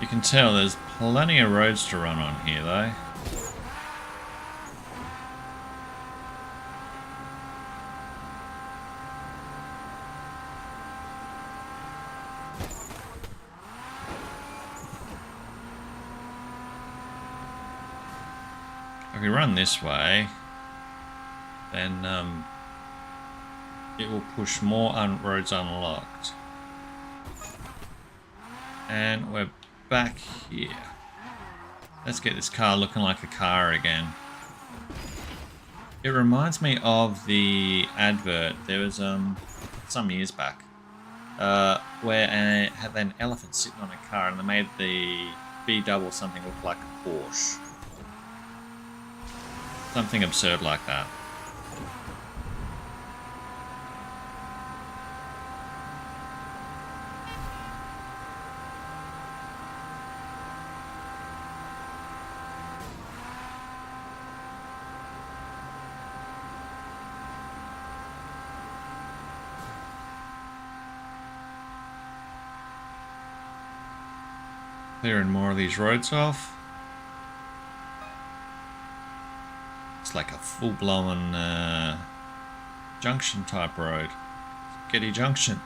You can tell there's plenty of roads to run on here, though. If we run this way, then it will push more roads unlocked. And we're back here. Let's get this car looking like a car again. It reminds me of the advert. There was some years back where it had an elephant sitting on a car and they made the B-double something look like a Porsche. Something absurd like that. Clearing more of these roads off. It's like a full-blown junction type road. Getty Junction.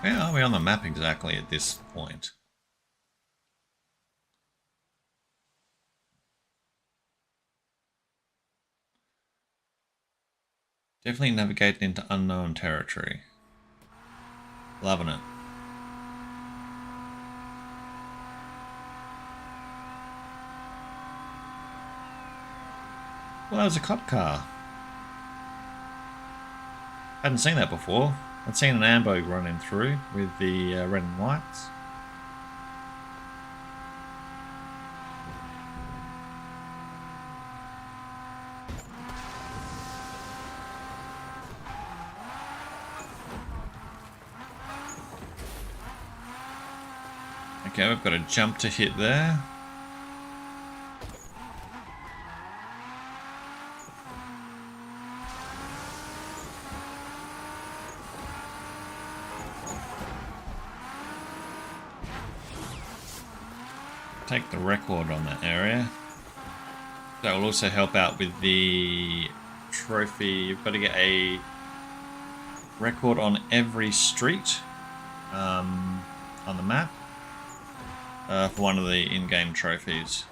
Where are we on the map exactly at this point? Definitely navigating into unknown territory. Loving it. Well, that was a cop car. Hadn't seen that before. I'd seen an ambo running through with the red and whites. Okay, we've got a jump to hit there. Take the record on that area. That will also help out with the trophy. You've got to get a record on every street on the map. For one of the in-game trophies.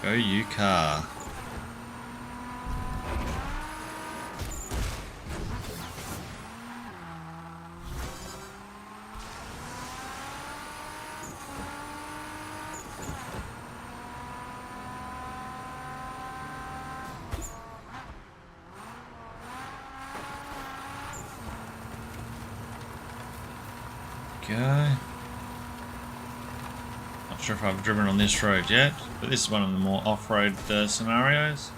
Go you car. Go. Not sure if I've driven on this road yet, but this is one of the more off-road scenarios.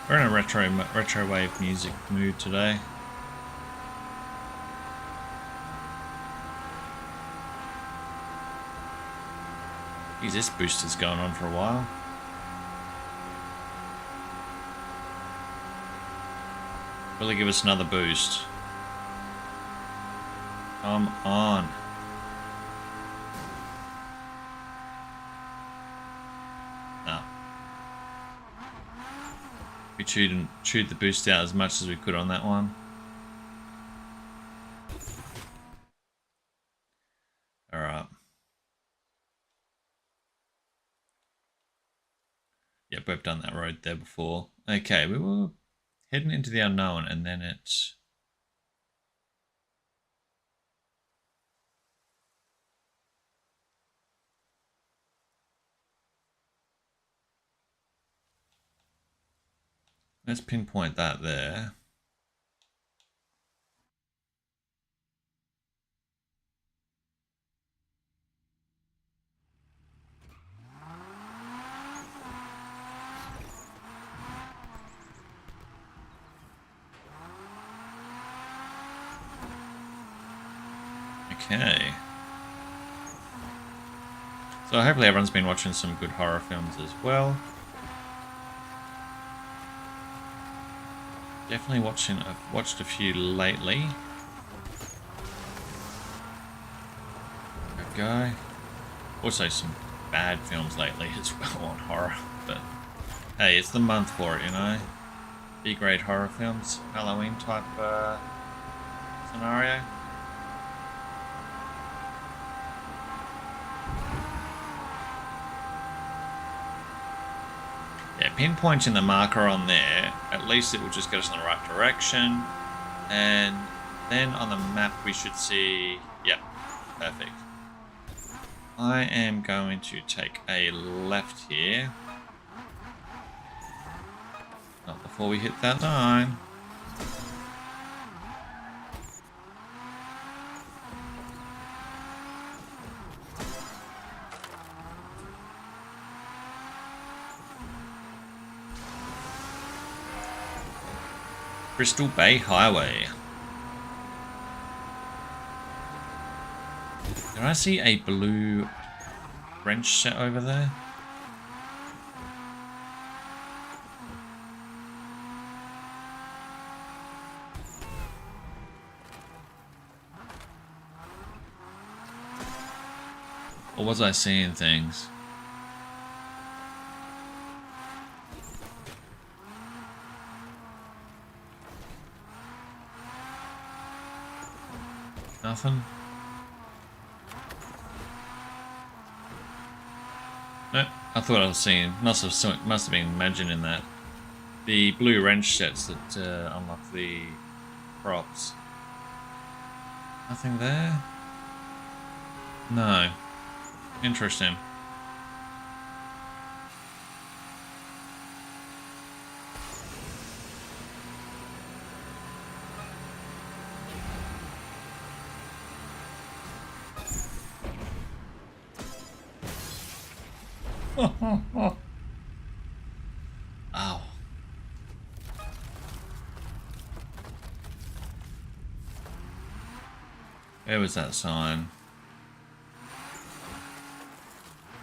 We're in a retro wave music mood today. Geez, this booster's going on for a while. Will it give us another boost? Come on. We chewed the boost out as much as we could on that one. Alright. Yep, we've done that road there before. Okay, we were heading into the unknown and then it's... Let's pinpoint that there. Okay. So hopefully everyone's been watching some good horror films as well. Definitely I've watched a few lately. Good guy. Also some bad films lately as well on horror, but hey, it's the month for it, you know? B-grade horror films, Halloween type scenario. Yeah, pinpointing the marker on there, at least it will just get us in the right direction. And then on the map we should see, yep, perfect. I am going to take a left here. Not before we hit that line. Crystal Bay Highway. Did I see a blue wrench set over there? Or was I seeing things? Nothing? Nope, I thought I was seeing, must have been imagining that. The blue wrench sets that unlock the props. Nothing there? No. Interesting. Ow. Where was that sign?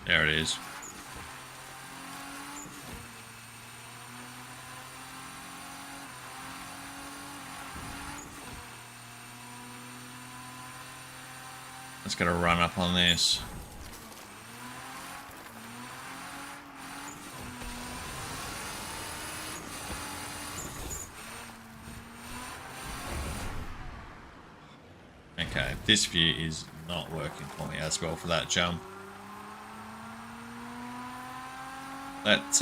There it is. Let's get a run up on this. Okay, this view is not working for me as well for that jump. That's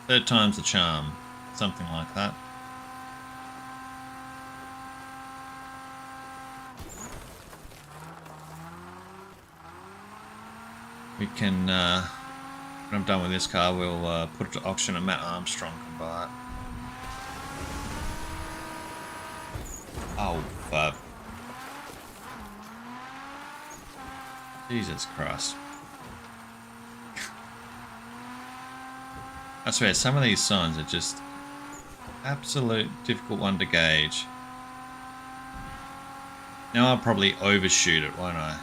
third time's the charm, something like that. We can, when I'm done with this car, we'll put it to auction and Matt Armstrong can buy it. Oh, fuck. Jesus Christ. I swear, some of these signs are just absolute difficult one to gauge. Now I'll probably overshoot it, won't I?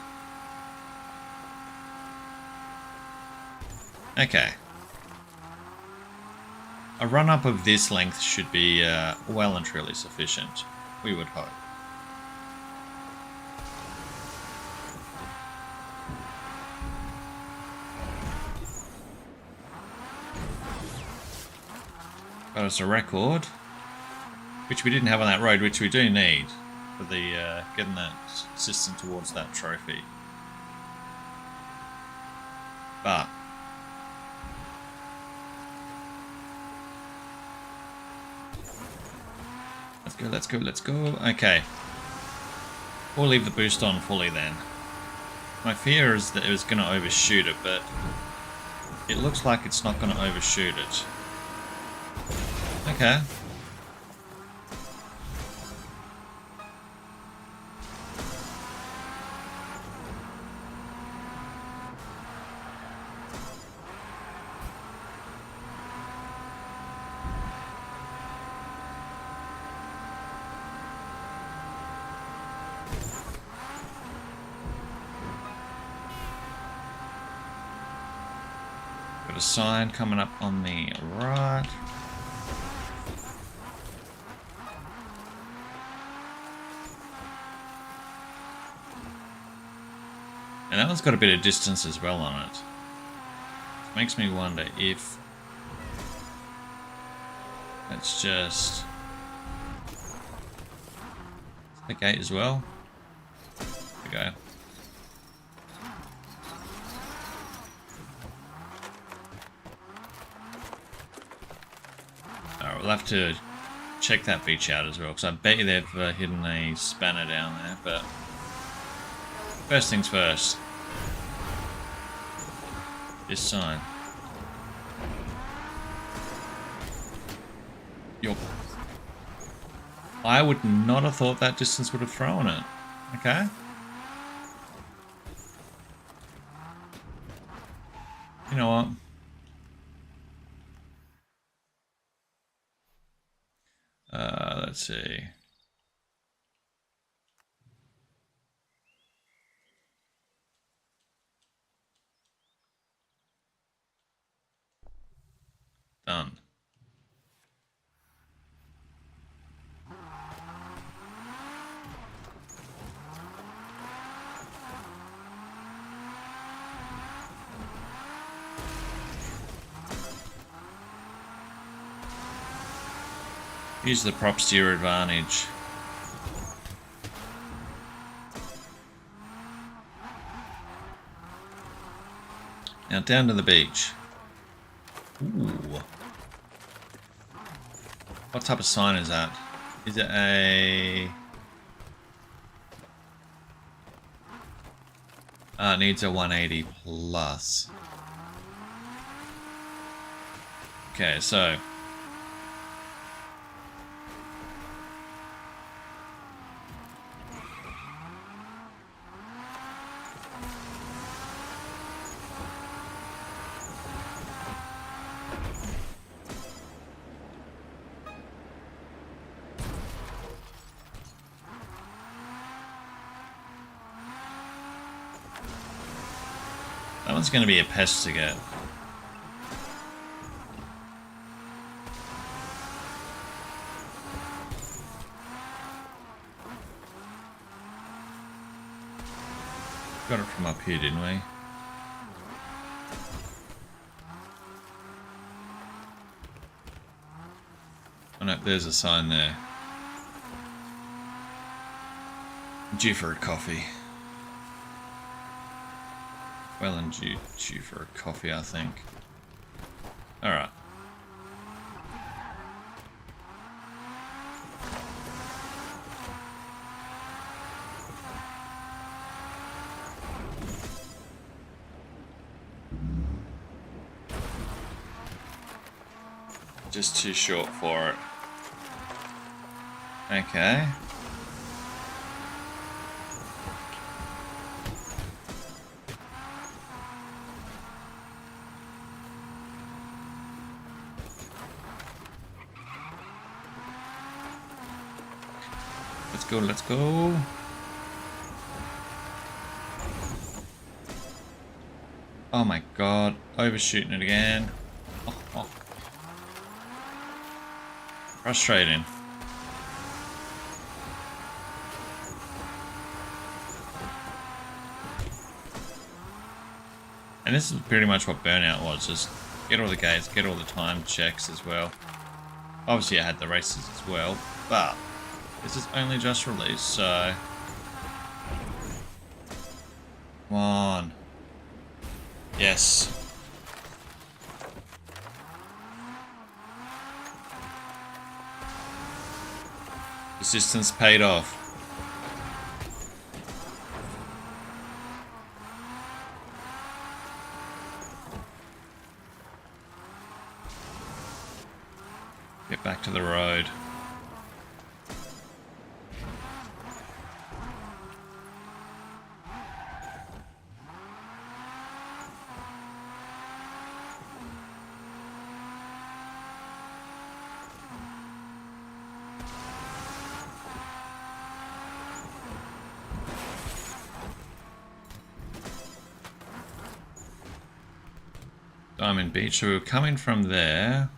Okay. A run-up of this length should be well and truly sufficient, we would hope. got us a record, which we didn't have on that road, which we do need for the getting that system towards that trophy. But let's go. Okay, we'll leave the boost on fully then. My fear is that it was going to overshoot it, but it looks like it's not going to overshoot it. Okay. Got a sign coming up on the right. And that one's got a bit of distance as well on it. It makes me wonder if that's just the gate as well. There we go. Alright, we'll have to check that beach out as well, because I bet you they've hidden a spanner down there, but first things first. This sign. Yup. I would not have thought that distance would have thrown it. Okay. You know what? Let's see. Done. Use the props to your advantage. Now down to the beach. Ooh. What type of sign is that? Is it a... it needs a 180 plus. Okay, so... that one's going to be a pest to get. Got it from up here, didn't we? Oh no, there's a sign there. Due for a coffee. Well and due for a coffee, I think. Alright. Just too short for it. Okay. Let's go. Oh my god, overshooting it again. Oh. Frustrating. And this is pretty much what burnout was, just get all the gates, get all the time checks as well. Obviously I had the races as well, but this is only just released, so... Come on. Yes. Persistence paid off. Get back to the road. Diamond Beach, so we were coming from there.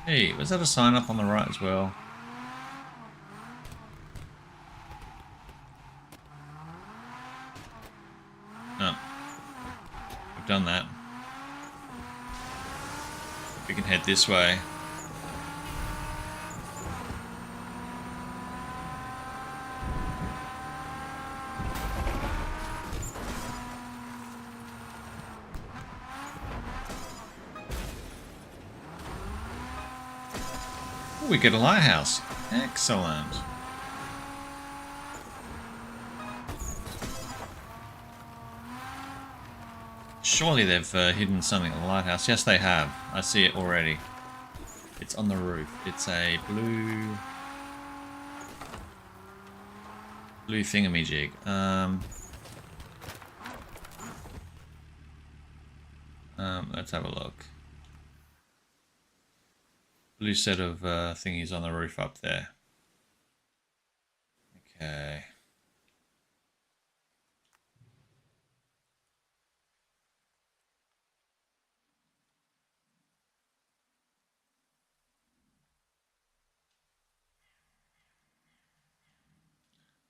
Hey, was that a sign up on the right as well? No. We've done that. We can head this way. Ooh, we get a lighthouse. Excellent. Surely they've hidden something at the lighthouse. Yes, they have. I see it already. It's on the roof. It's a blue thingamajig. Let's have a look. Blue set of thingies on the roof up there. Okay.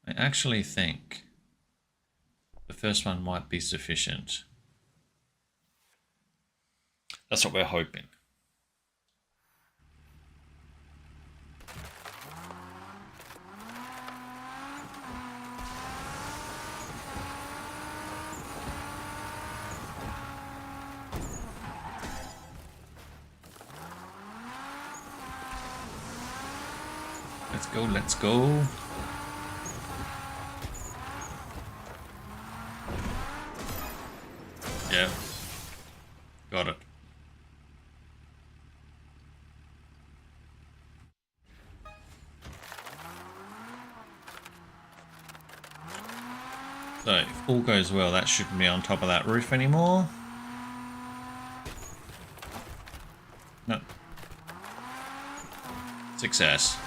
I actually think the first one might be sufficient. That's what we're hoping. Let's go, let's go. Yeah. Got it. So, if all goes well, that shouldn't be on top of that roof anymore. No. Success.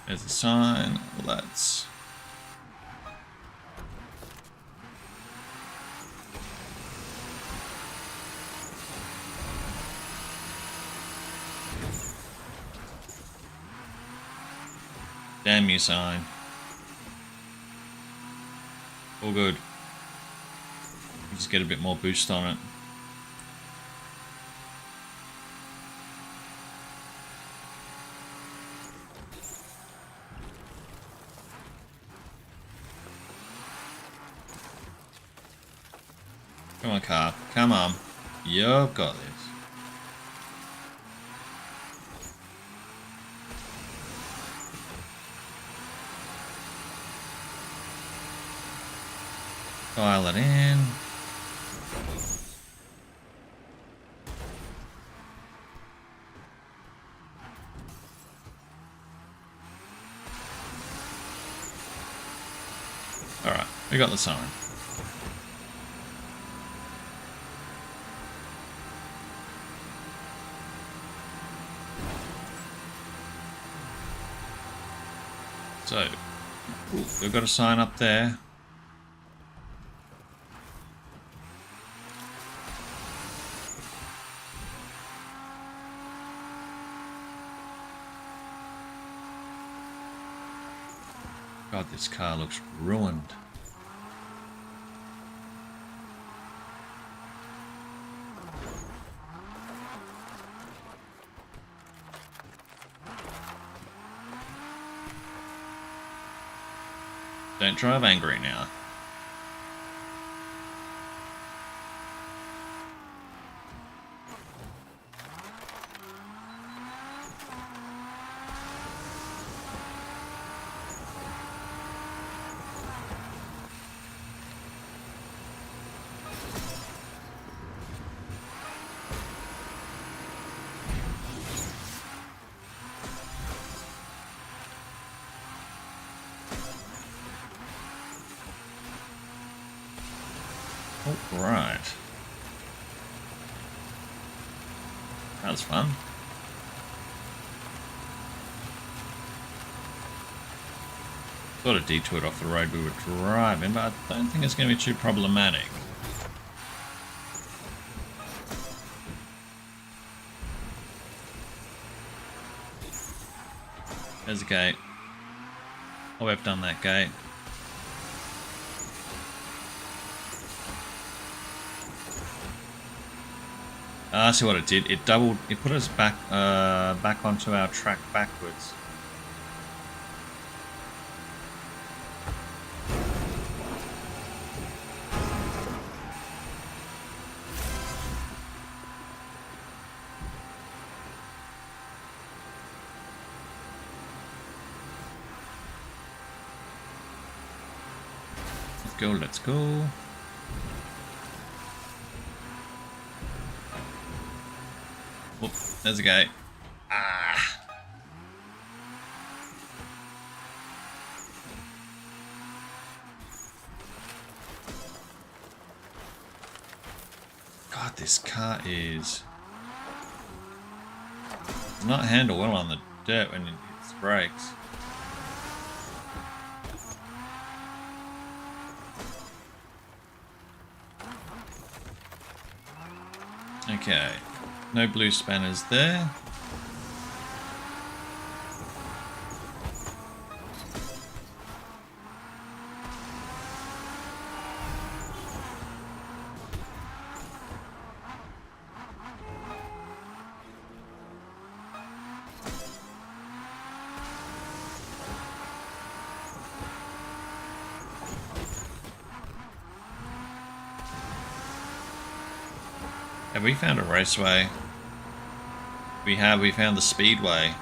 There's a sign. Let's... Damn you, sign. All good. Just get a bit more boost on it. Come on, car. Come on. You've got this. Dial it in. Alright, we got the sign. So, we've got a sign up there. God, this car looks ruined. Don't drive angry now. Oh, right. That was fun. Sort of detoured off the road we were driving, but I don't think it's going to be too problematic. There's a gate. Oh, we've done that gate. I see what it did. It put us back onto our track backwards. Let's go. Whoop, there's a gate. Ah. God, this car is not handle well on the dirt when it hits brakes. Okay, no blue spanners there. Have we found a raceway? We have, we found the speedway.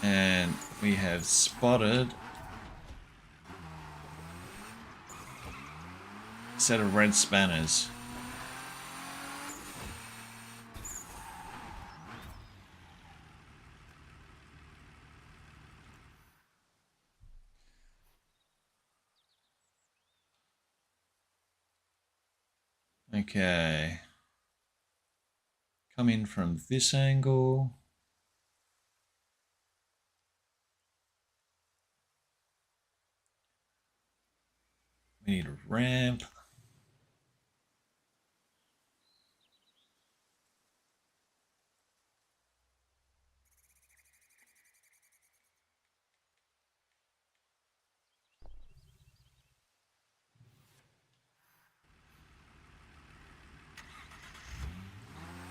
And we have spotted a set of red spanners. Okay. Come in from this angle. We need a ramp.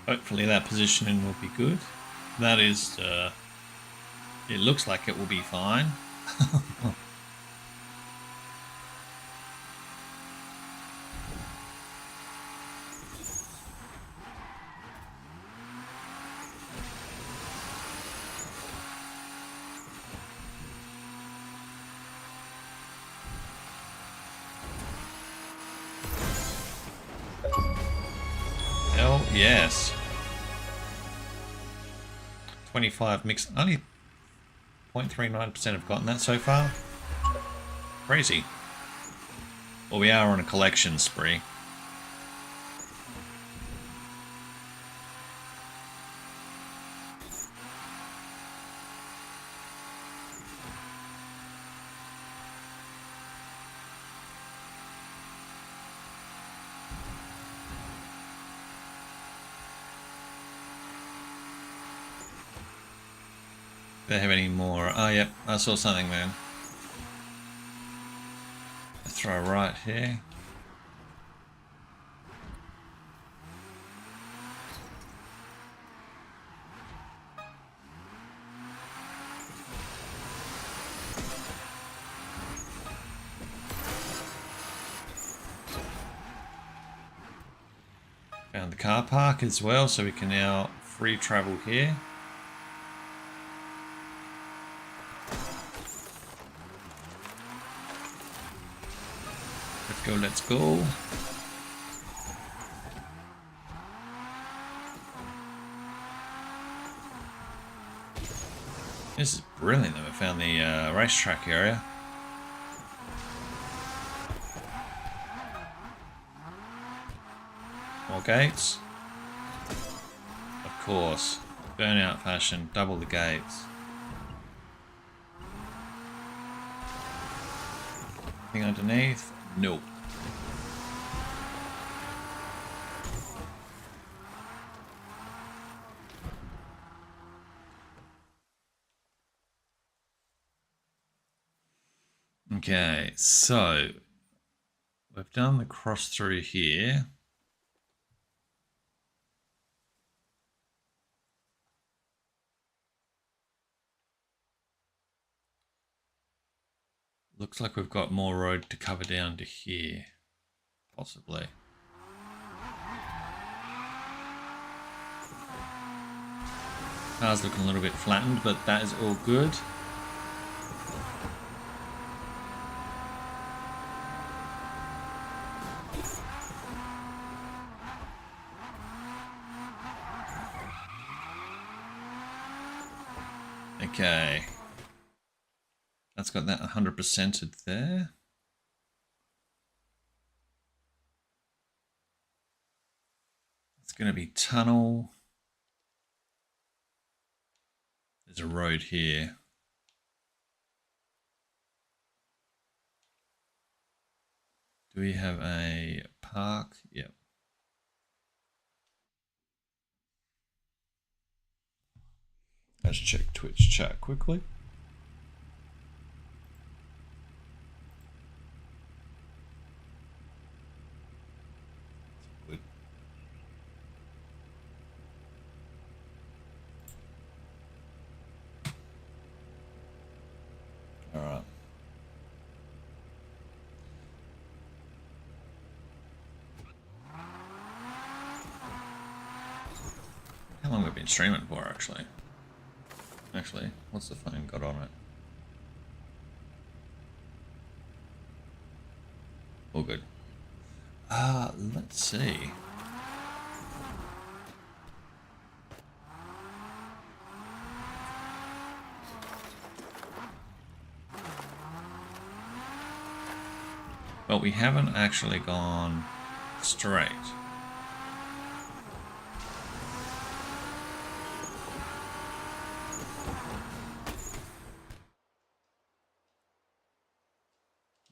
Hopefully that positioning will be good. That is, it looks like it will be fine. Hell yes. 25 mix. Only 0.39% have gotten that so far. Crazy. Well, we are on a collection spree. they have any more. Oh, yep, I saw something then. Throw right here. Found the car park as well, so we can now free travel here. Let's go, let's go. This is brilliant that we found the racetrack area. More gates. Of course. Burnout fashion, double the gates. Anything underneath? Nope. Okay, so we've done the cross through here. Looks like we've got more road to cover down to here, possibly. Car's looking a little bit flattened, but that is all good. Okay. That's got that 100%ed there. It's going to be tunnel. There's a road here. Do we have a park? Yep. Let's check Twitch chat quickly. Good. All right. How long have we been streaming for, actually? Actually, what's the phone got on it? All good. Let's see. But we haven't actually gone straight.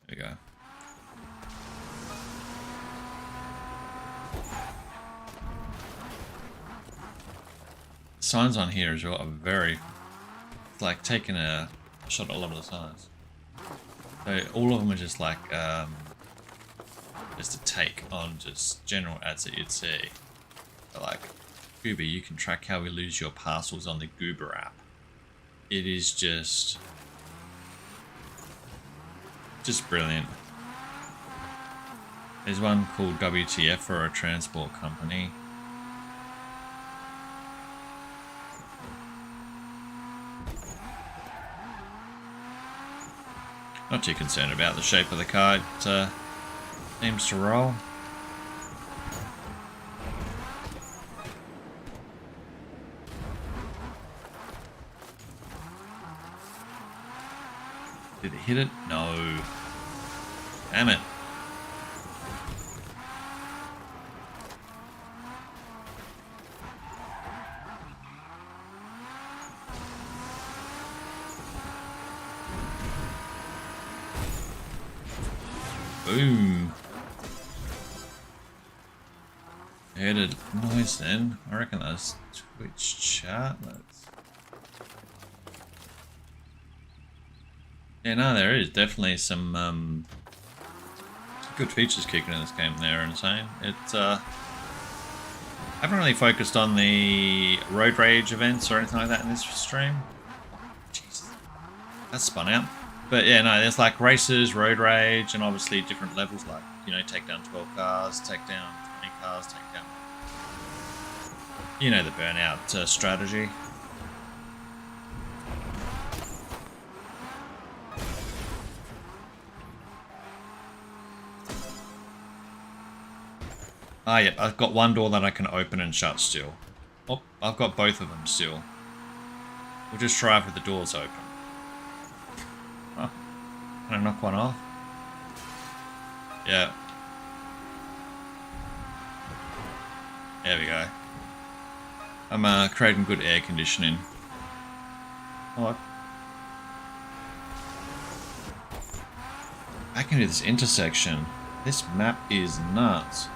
There we go. Signs on here as well are very, it's like taking a shot at a lot of the signs. So all of them are just like, just a take on just general ads that you'd see. So like, Goober, you can track how we lose your parcels on the Goober app. It is just brilliant. There's one called WTF for a transport company. Not too concerned about the shape of the car. It seems to roll. Did it hit it? No. Damn it. Boom. I heard a noise then. I reckon that's Twitch chat. Let's Yeah, no, there is definitely some good features kicking in this game there, insane. It's I haven't really focused on the road rage events or anything like that in this stream. Jesus, that spun out. But yeah, no, there's like races, road rage, and obviously different levels, like, you know, take down 12 cars, take down 20 cars, take down, you know, the burnout strategy. Ah, yeah, I've got one door that I can open and shut still. Oh, I've got both of them still. We'll just try with the doors open. Oh, can I knock one off? Yeah. There we go. I'm creating good air conditioning. Oh, back into this intersection. This map is nuts.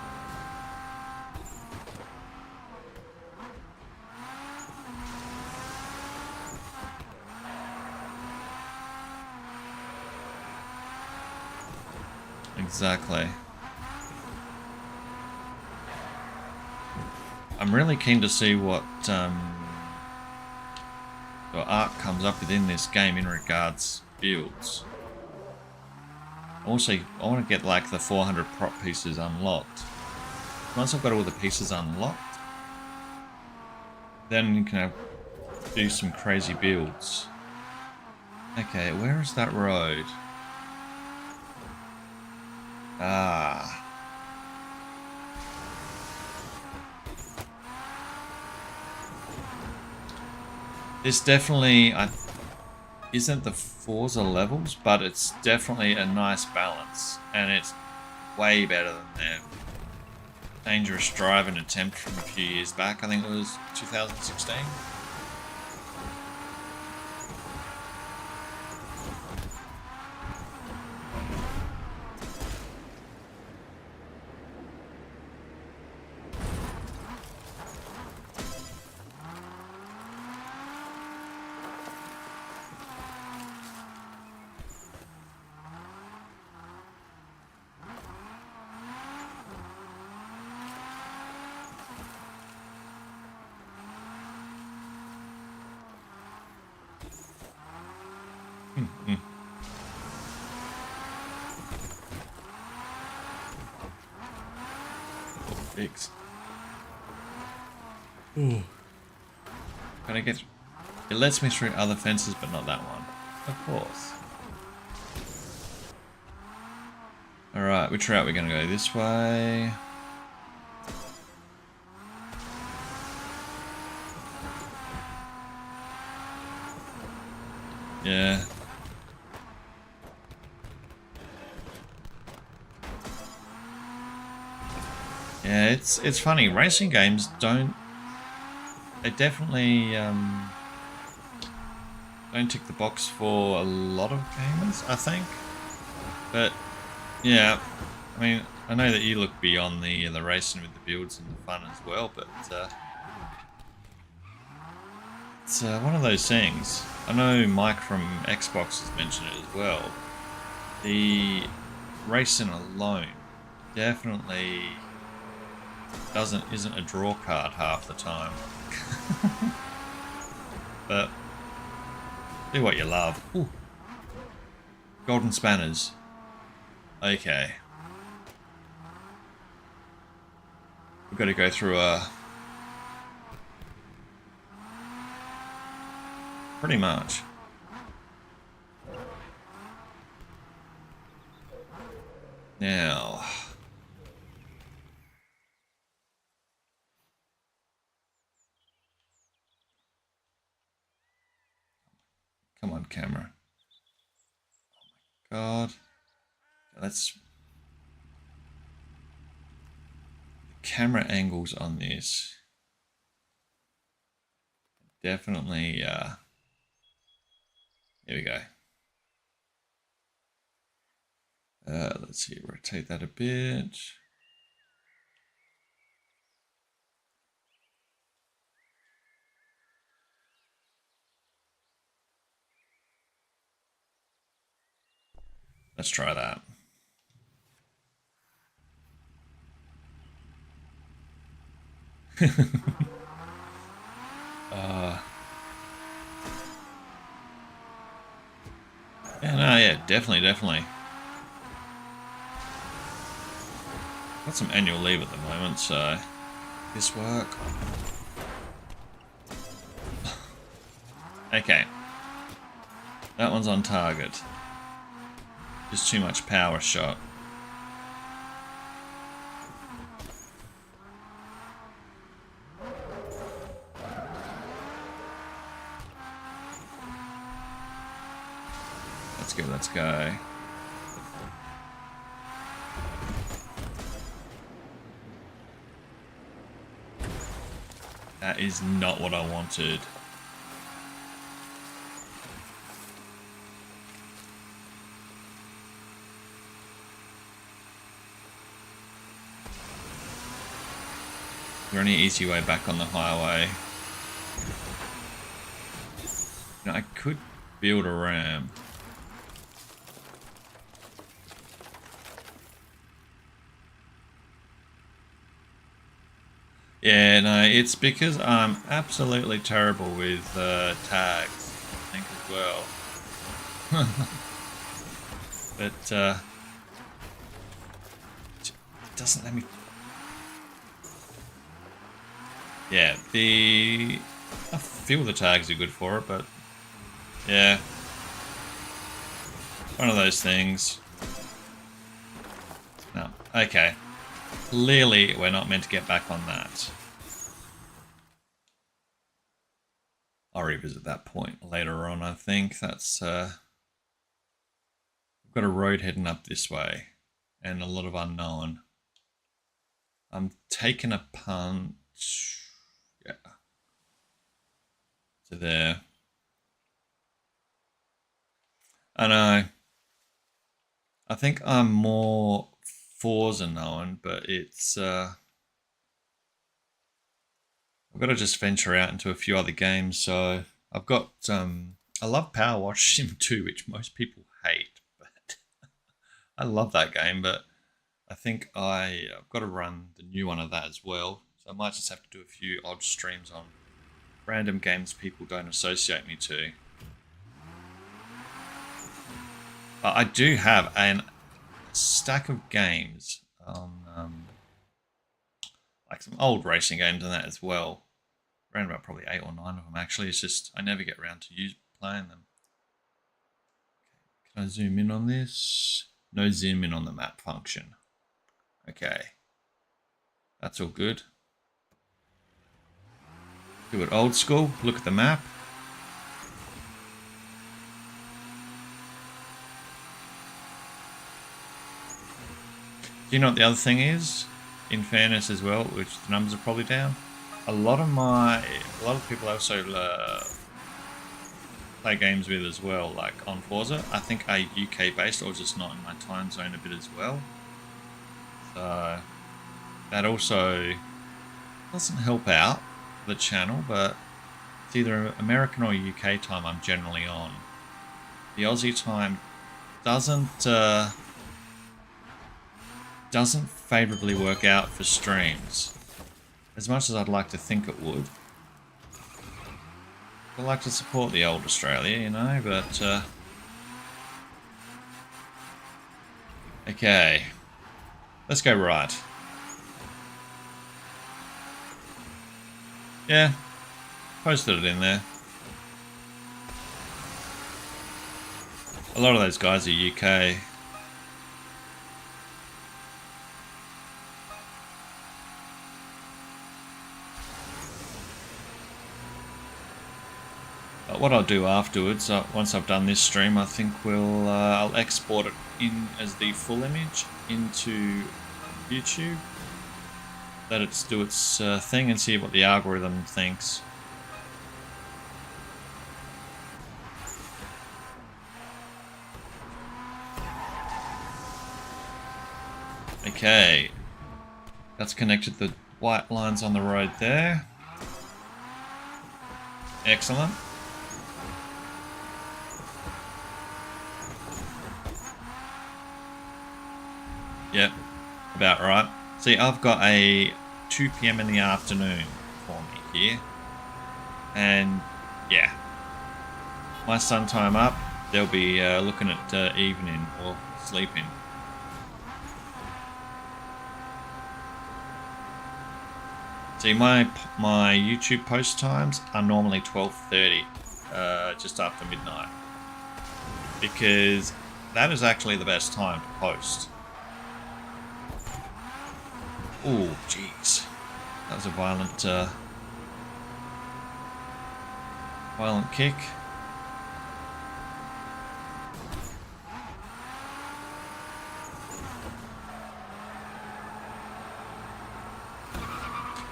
Exactly. I'm really keen to see what art comes up within this game in regards builds. Also, I want to get like the 400 prop pieces unlocked. Once I've got all the pieces unlocked, then you can do some crazy builds. Okay, where is that road? Ah. This definitely isn't the Forza levels, but it's definitely a nice balance, and it's way better than their dangerous driving attempt from a few years back. I think it was 2016. Fix. Gotta get. It lets me through other fences, but not that one. Of course. Alright, which route are we gonna go? This way. Yeah. Yeah, it's funny. Racing games don't. They definitely don't tick the box for a lot of gamers, I think. But yeah, I mean, I know that you look beyond the racing with the builds and the fun as well, but it's one of those things. I know Mike from Xbox has mentioned it as well. The racing alone definitely isn't a draw card half the time. But do what you love. Ooh. Golden spanners. Okay. We've got to go through a... Pretty much. Now... Come on, camera. Oh my god. Let's... The camera angles on this. Definitely, here we go. Let's see, rotate that a bit. Let's try that. Yeah, no, yeah, definitely. Got some annual leave at the moment, so this work. Okay. That one's on target. Just too much power shot. Let's go. That is not what I wanted. Is there any easy way back on the highway? No, I could build a ram. Yeah, no, it's because I'm absolutely terrible with tags, I think, as well. But it doesn't let me... Yeah, I feel the tags are good for it, but yeah. One of those things. No, okay. Clearly, we're not meant to get back on that. I'll revisit that point later on, I think. That's, we've got a road heading up this way, and a lot of unknown. I'm taking a punt. Yeah. To there. I know. I think I'm more Forza known, but it's I've got to just venture out into a few other games. So I've got I love Power Wash Sim 2, which most people hate, but I love that game. But I think I've got to run the new one of that as well. So I might just have to do a few odd streams on random games people don't associate me to. But I do have a stack of games on like some old racing games and that as well. Around about probably 8 or 9 of them actually. It's just I never get around to playing them. Can I zoom in on this? No zoom in on the map function. Okay. That's all good. Do it old school. Look at the map. Do you know what the other thing is? In fairness as well, which the numbers are probably down. A lot of people also play games with as well, like on Forza. I think are UK based or just not in my time zone a bit as well. So that also doesn't help out the channel, but it's either American or UK time I'm generally on. The Aussie time doesn't favourably work out for streams. As much as I'd like to think it would. I'd like to support the old Australia, you know, but okay. Let's go right. Yeah. Posted it in there. A lot of those guys are UK. What I'll do afterwards, once I've done this stream, I think I'll export it in as the full image into YouTube. Let it do its thing and see what the algorithm thinks. Okay, that's connected the white lines on the road there. Excellent. Yep, about right. See, I've got a 2 p.m. in the afternoon for me here. And yeah, my sun time up, they'll be looking at evening or sleeping. See, my YouTube post times are normally 12:30, just after midnight, because that is actually the best time to post. Oh, jeez, that was a violent kick.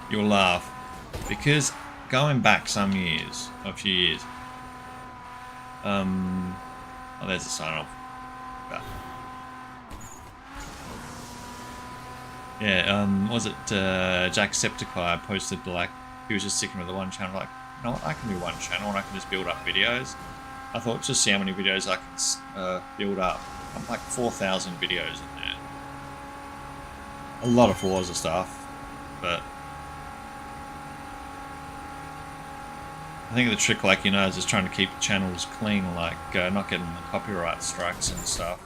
You'll laugh, because going back some years, a few years, oh, there's a sign off. Yeah, was it Jacksepticeye posted, like, he was just sticking with the one channel, like, you know what, I can do one channel and I can just build up videos. I thought, just see how many videos I can build up. I'm like 4,000 videos in there. A lot of Forza stuff, but I think the trick, like, you know, is just trying to keep the channels clean, like not getting the copyright strikes and stuff.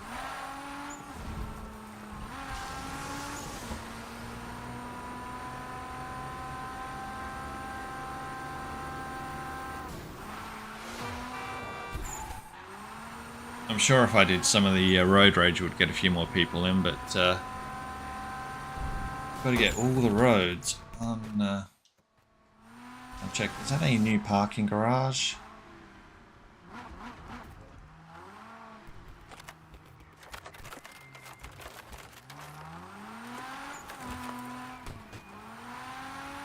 I'm sure if I did some of the road rage, would get a few more people in, but got to get all the roads on. I'll check. Is that a new parking garage?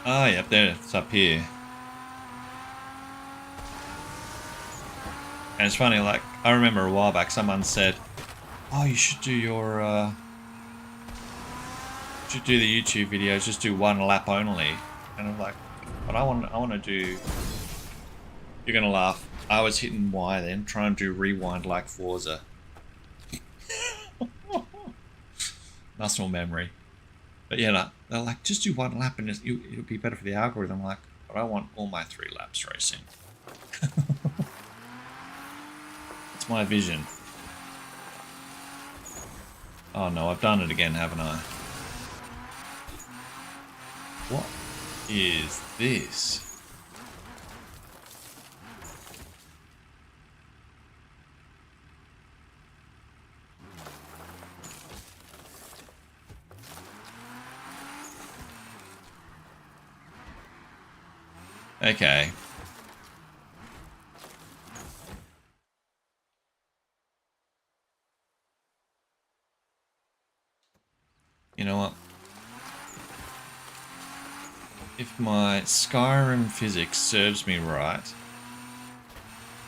Oh, yep, there, it's up here. And it's funny, like, I remember a while back someone said, oh, you should do your, should do the YouTube videos, just do one lap only. And I'm like, but I want to do, you're going to laugh, I was hitting Y then, trying to rewind like Forza. Muscle memory. But yeah, no, they're like, just do one lap and it'll be better for the algorithm. I'm like, but I want all my 3 laps racing. It's my vision. Oh no, I've done it again, haven't I? What is this? Okay. You know what? If my Skyrim physics serves me right,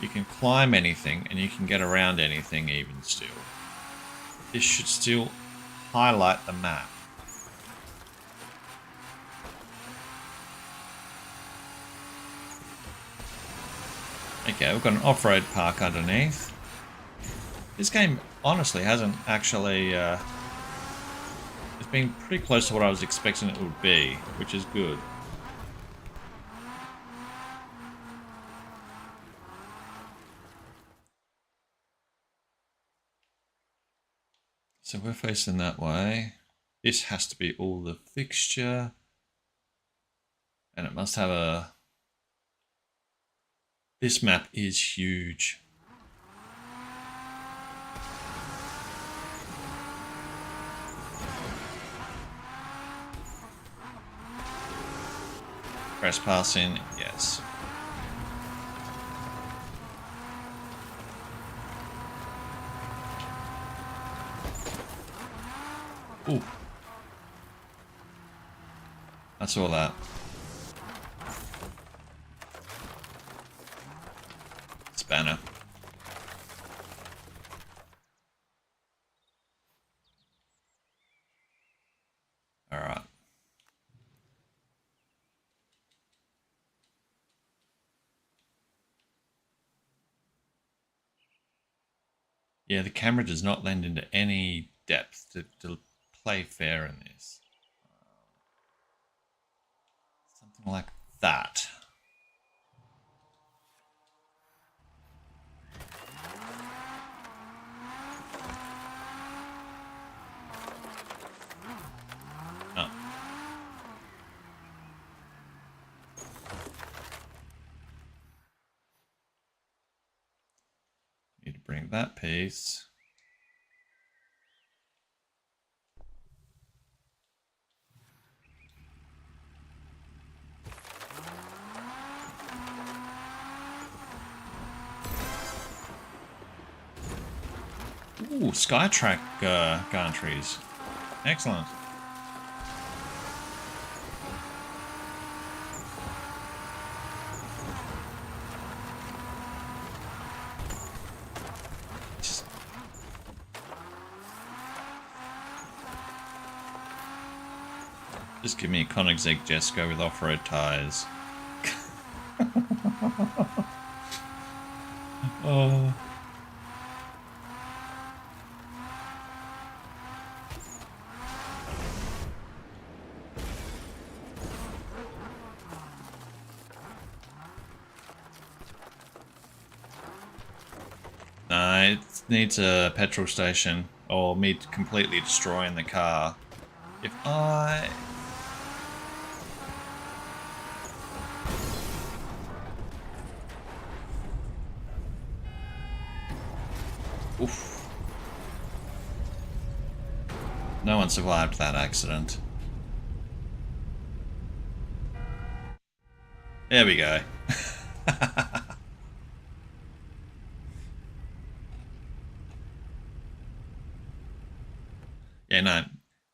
you can climb anything and you can get around anything even still. This should still highlight the map. Okay, we've got an off-road park underneath. This game honestly hasn't actually... it's been pretty close to what I was expecting it would be, which is good. So we're facing that way. This has to be all the fixture. And it must have a... This map is huge. Press pass in, yes. Ooh. I saw that. Spanner. Alright. Yeah, the camera does not lend into any depth to play fair in this. Something like that. Oh. Need to bring that piece. Ooh, Skytrack gantries. Excellent. Just give me a Koenigsegg Jesko with off-road tyres. Oh. No, it needs a petrol station or me completely destroying the car. If I... Oof. No one survived that accident. There we go. Yeah, no.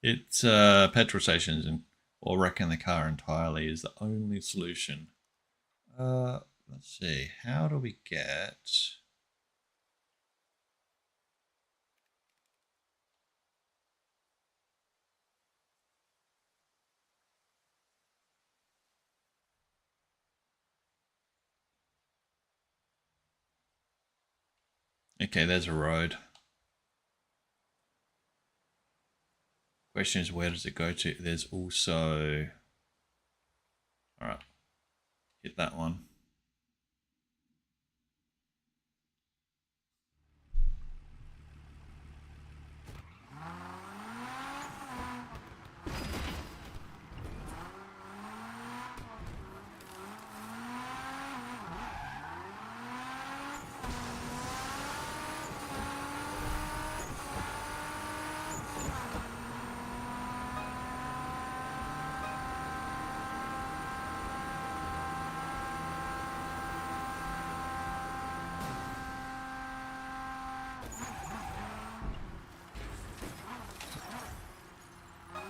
It's petrol stations and or wrecking the car entirely is the only solution. Let's see. How do we get... Okay, there's a road. Question is, where does it go to? There's also... Alright. Hit that one.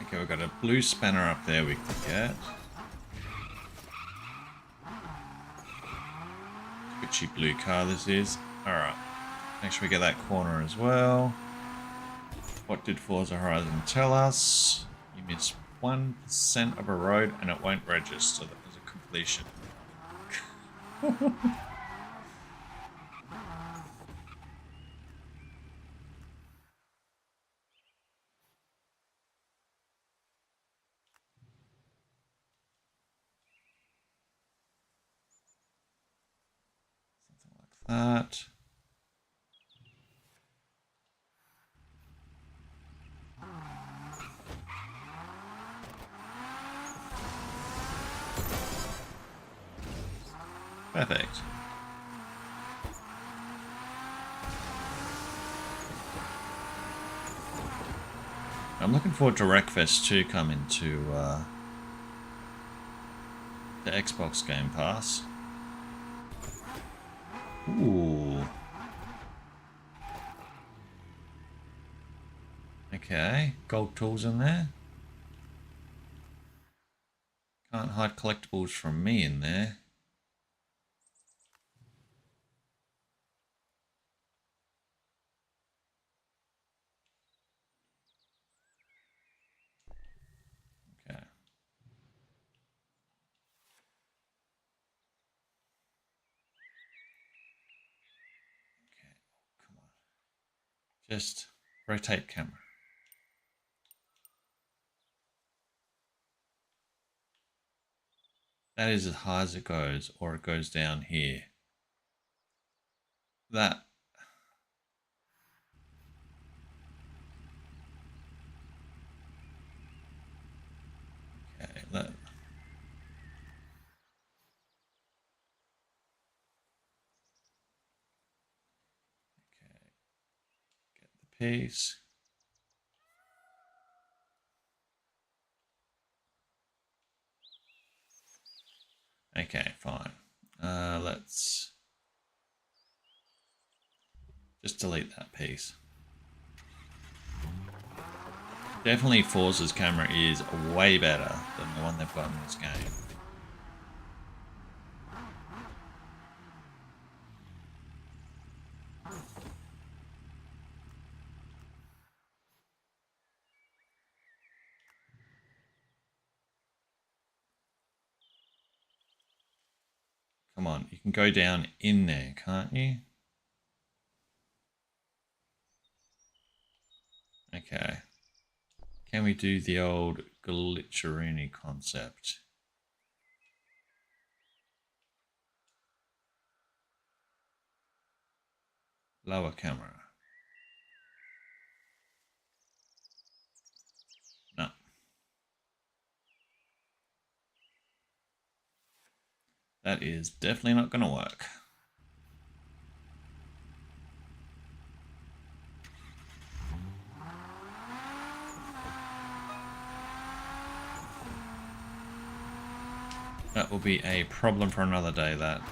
Okay, we've got a blue spanner up there we can get. Witchy blue car this is. Alright. Make sure we get that corner as well. What did Forza Horizon tell us? You miss 1% of a road and it won't register that as a completion. Something like that. Perfect. I'm looking forward to Wreckfest 2 coming to the Xbox Game Pass. Ooh. Okay, gold tools in there. Can't hide collectibles from me in there. Okay. Okay, come on. Just rotate camera. That is as high as it goes, or it goes down here. That. Okay, that. Okay, get the piece. Okay, fine. Let's just delete that piece. Definitely Forza's camera is way better than the one they've got in this game. Come on, you can go down in there, can't you? Okay. Can we do the old glitcheroonie concept? Lower camera. No. That is definitely not going to work. That will be a problem for another day, that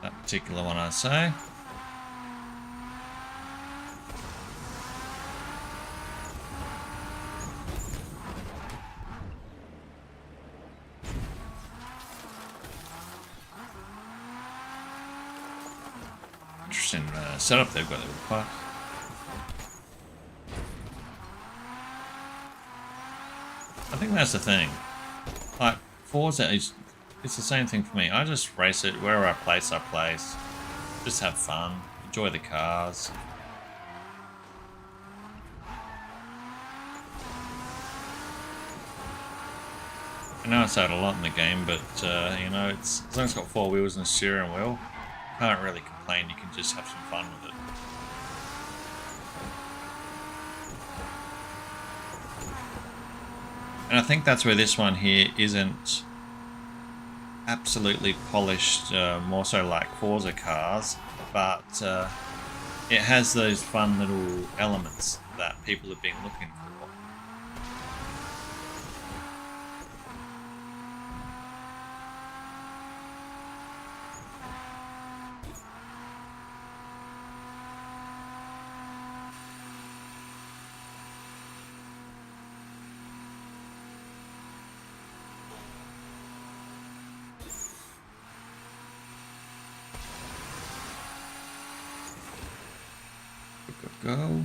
particular one, I say. Interesting setup they've got there with park. I think that's the thing. Like, Forza is, it's the same thing for me. I just race it wherever I place. Just have fun, enjoy the cars. I know I say it a lot in the game, but you know, it's as long as it's got 4 wheels and a steering wheel, you can't really complain. You can just have some fun with it. And I think that's where this one here isn't absolutely polished, more so like Forza cars, but it has those fun little elements that people have been looking for. Go.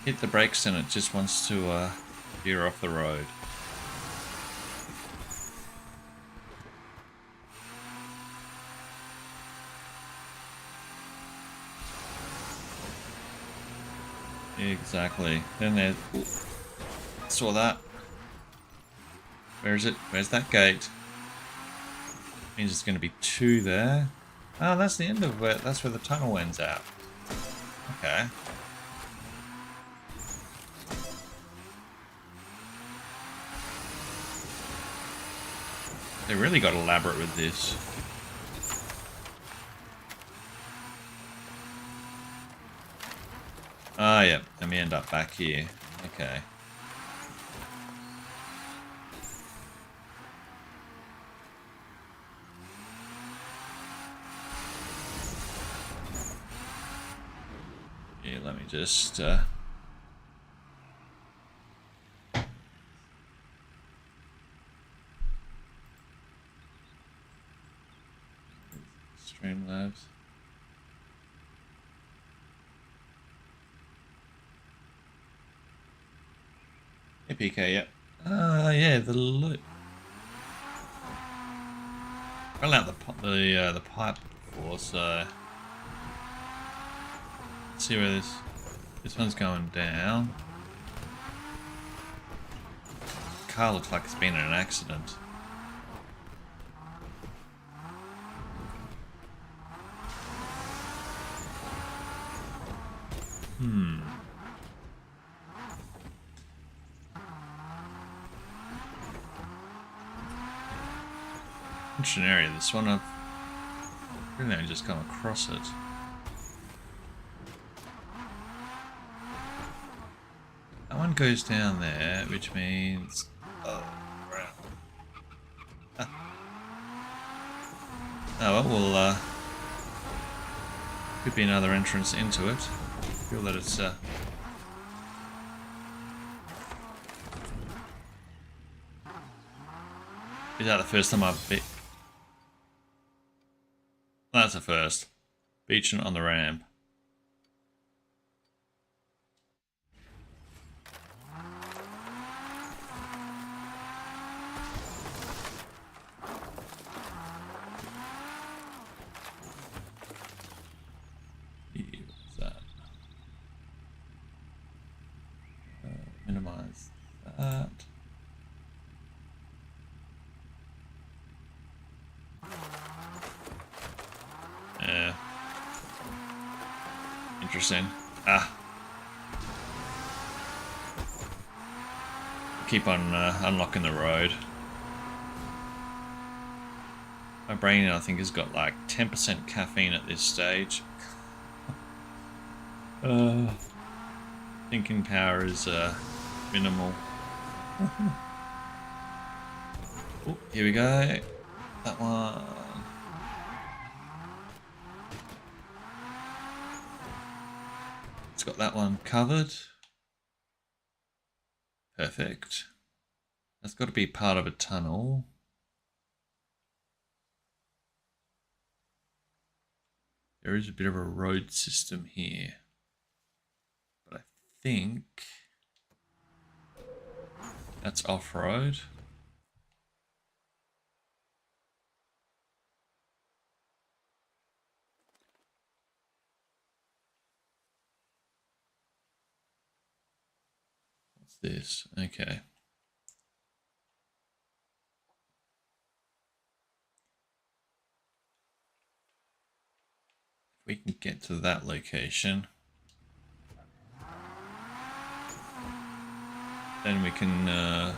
Hit the brakes and it just wants to veer off the road. Exactly. Then there. Ooh, saw that. Where is it? Where's that gate? Means it's going to be 2 there. Oh, that's the end of it. That's where the tunnel ends out. Okay. They really got elaborate with this. Ah, yeah. Let me end up back here. Okay. Yeah, let me just... Streamlabs. Hey, PK, yep. Yeah, the loop. Fell out the pipe before, so... Let's see where this one's going down. car looks like it's been in an accident. Interesting area, this one. I've really only just come across it. That one goes down there, which means... Oh, right. Ah. Oh well, could be another entrance into it. I feel that it's... Is that the first time I've been... That's the first. Beaching on the ramp. What's that? Minimize that. Yeah. Interesting. Ah. Keep on unlocking the road. My brain, I think, has got like 10% caffeine at this stage. Thinking power is minimal. Oh, here we go. That one. It's got that one covered. Perfect. That's got to be part of a tunnel. There is a bit of a road system here. But I think that's off-road. What's this? Okay. If we can get to that location, then we can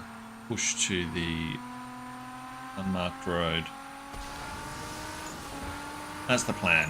push to the unmarked road. That's the plan.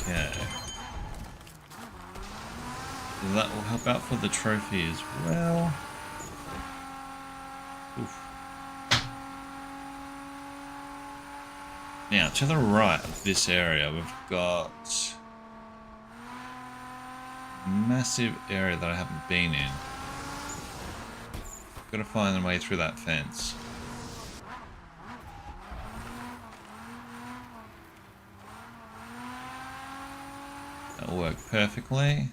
Okay. That will help out for the trophy as well. Oof. Now, to the right of this area, we've got a massive area that I haven't been in. Got to find a way through that fence. That'll work perfectly.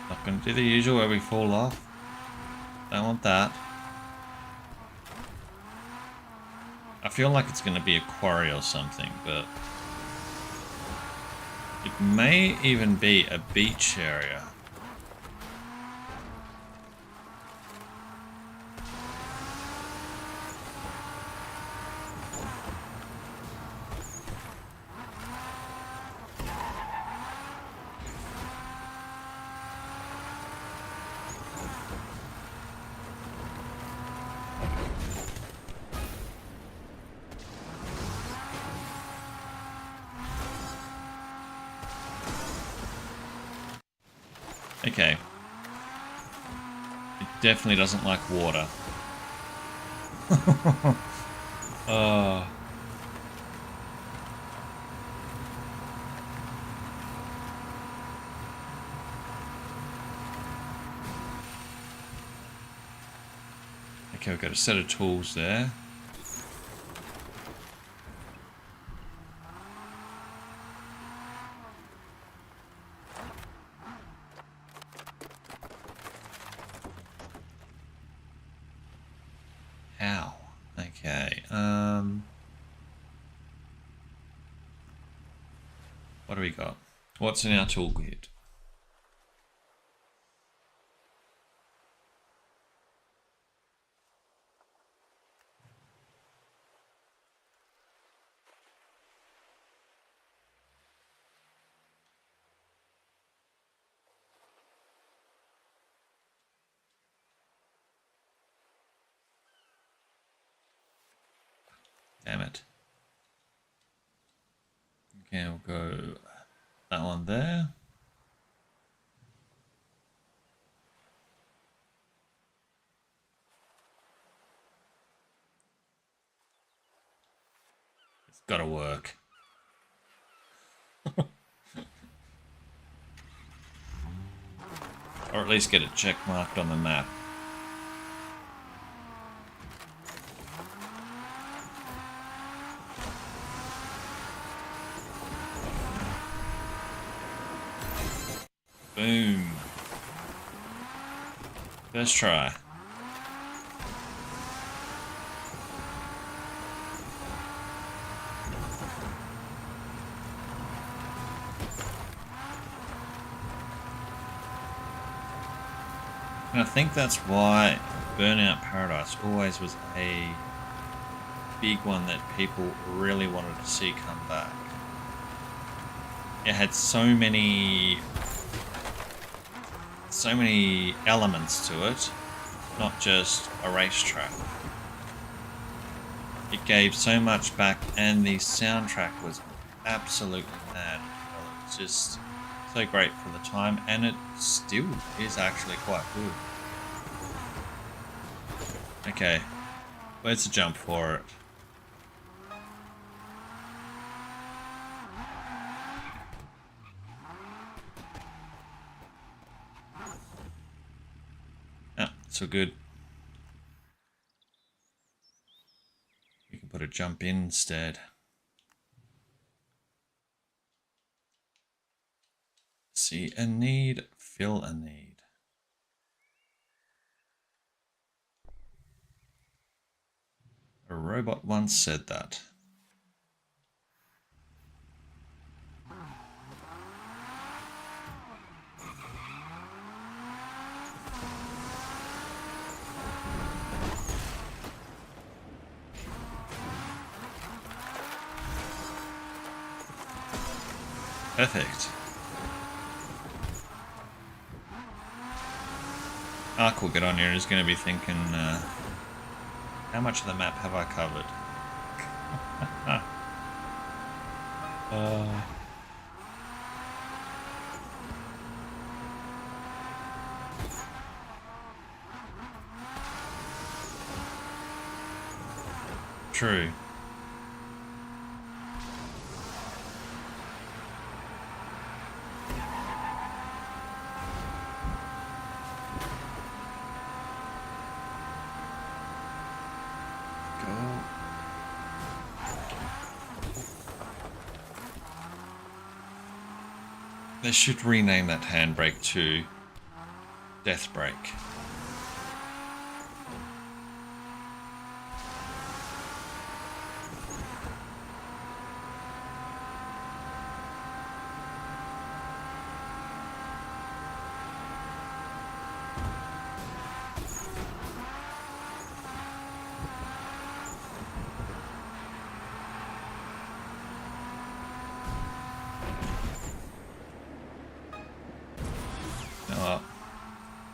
Not going to do the usual where we fall off. Don't want that. I feel like it's going to be a quarry or something, but it may even be a beach area. Okay. It definitely doesn't like water. Oh. Okay, we've got a set of tools there. How? Okay. What do we got? What's in our toolkit? Damn it. Okay, we'll go that one there. It's gotta work. Or at least get it check marked on the map. Boom. First try. And I think that's why Burnout Paradise always was a big one that people really wanted to see come back. It had so many elements to it, not just a racetrack. It gave so much back, and the soundtrack was absolutely mad. It was just so great for the time, and it still is actually quite good. Okay, where's the jump for it? Ah, so good. We can put a jump in instead. See a need, fill a need. A robot once said that. Perfect. Ark will get on here and is going to be thinking, how much of the map have I covered? True. They should rename that handbrake to Death Brake.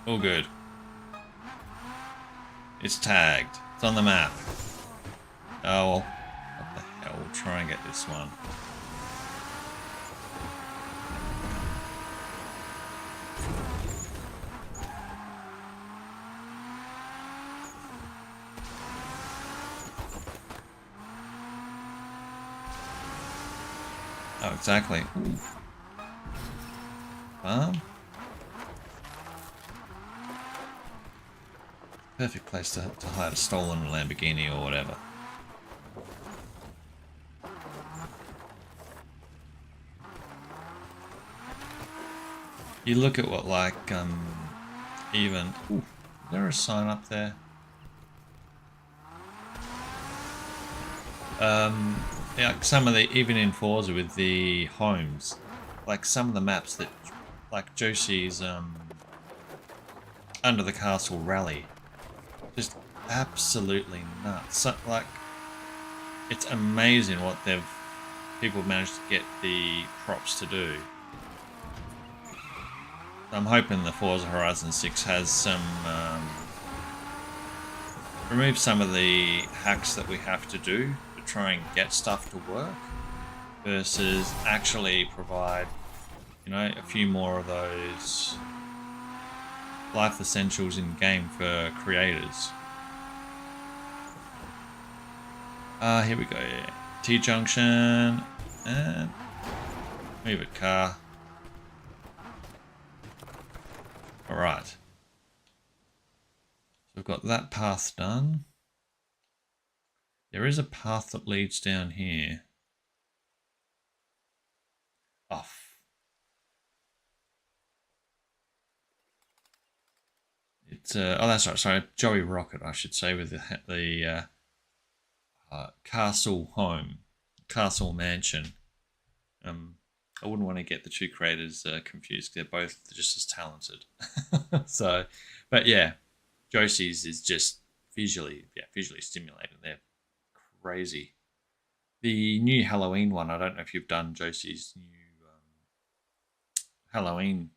All good. It's tagged. It's on the map. Oh, well, what the hell? We'll try and get this one. Oh, exactly. Ooh. Farm. Perfect place to hide a stolen Lamborghini or whatever. You look at what, like, even... Ooh, is there a sign up there? Yeah, like some of the, even in Forza with the homes, like some of the maps that, like Josie's, Under the Castle Rally, just absolutely nuts. So, like, it's amazing what people have managed to get the props to do. I'm hoping the Forza Horizon 6 has some, remove some of the hacks that we have to do to try and get stuff to work, versus actually provide, you know, a few more of those life essentials in game for creators. Here we go. Yeah. T-junction and move it, car. All right. So we've got that path done. There is a path that leads down here. Off. It's oh, that's right. Sorry, Joey Rocket, I should say, with the castle home, castle mansion. I wouldn't want to get the two creators confused. They're both just as talented. So, but yeah, Josie's is just visually stimulating. They're crazy. The new Halloween one, I don't know if you've done Josie's new Halloween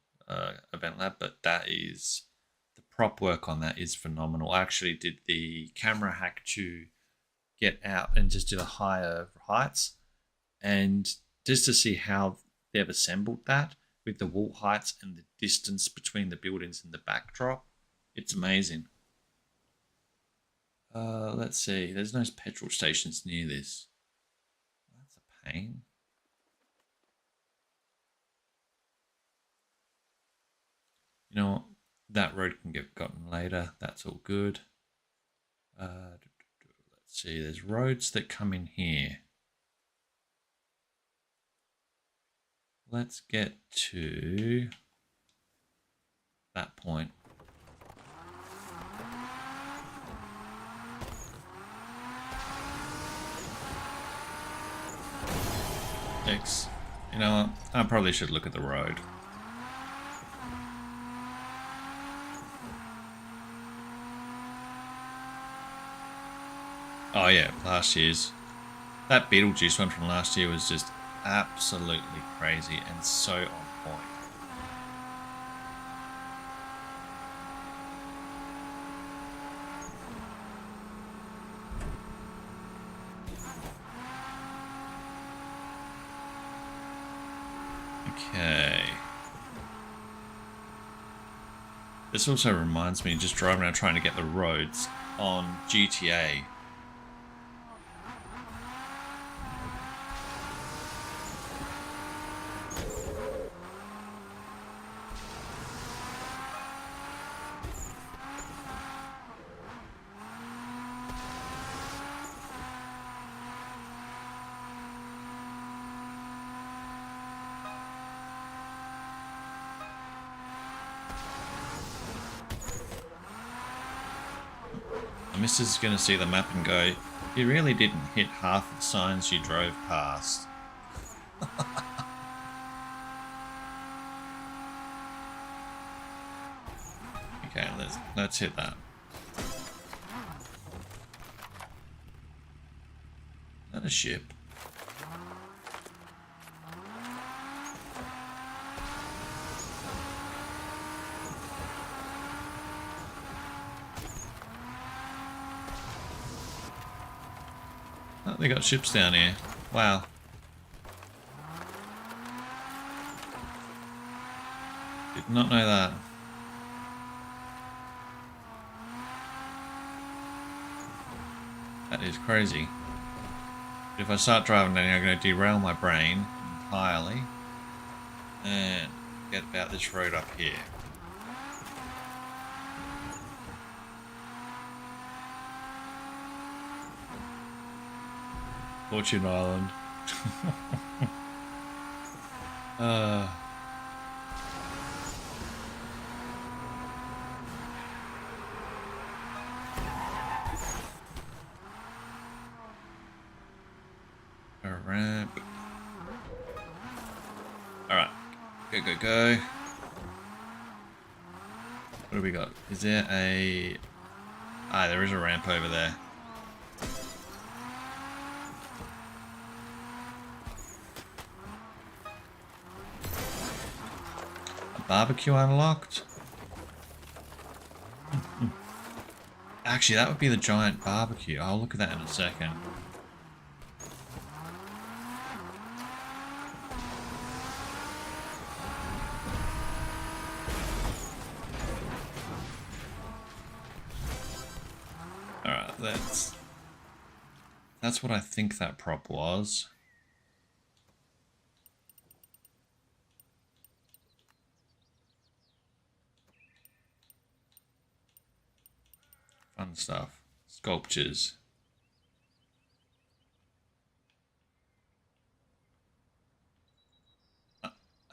event lab, but that is, the prop work on that is phenomenal. I actually did the camera hack to get out and just do the higher heights, and just to see how they've assembled that with the wall heights and the distance between the buildings and the backdrop, it's amazing. Let's see, there's no petrol stations near this. That's a pain. You know what? That road can get gotten later. That's all good. Let's see, there's roads that come in here. Let's get to that point. X. You know what? I probably should look at the road. Oh yeah, last year's. That Beetlejuice one from last year was just absolutely crazy and so on point. Okay. This also reminds me, just driving around trying to get the roads on GTA. Mrs. is going to see the map and go, you really didn't hit half the signs you drove past. Okay, let's hit that. Is that a ship? Oh, they got ships down here. Wow. Did not know that. That is crazy. If I start driving down here, I'm going to derail my brain and entirely and get about this road up here. Fortune Island. A ramp. Alright. Go, go, go. What do we got? Is there a... Ah, there is a ramp over there. A barbecue unlocked? Actually, that would be the giant barbecue. I'll look at that in a second. That's what I think that prop was. Fun stuff. Sculptures.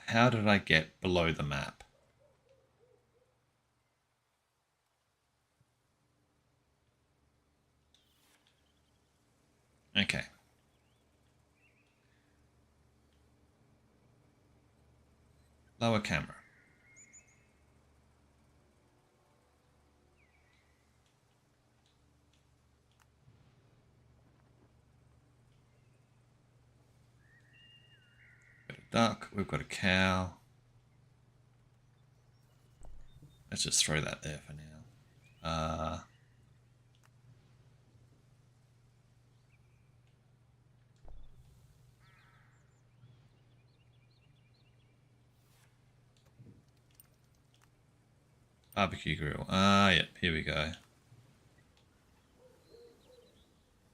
How did I get below the map? Okay. Lower camera. Got a duck, we've got a cow. Let's just throw that there for now. Barbecue grill. Yep, here we go.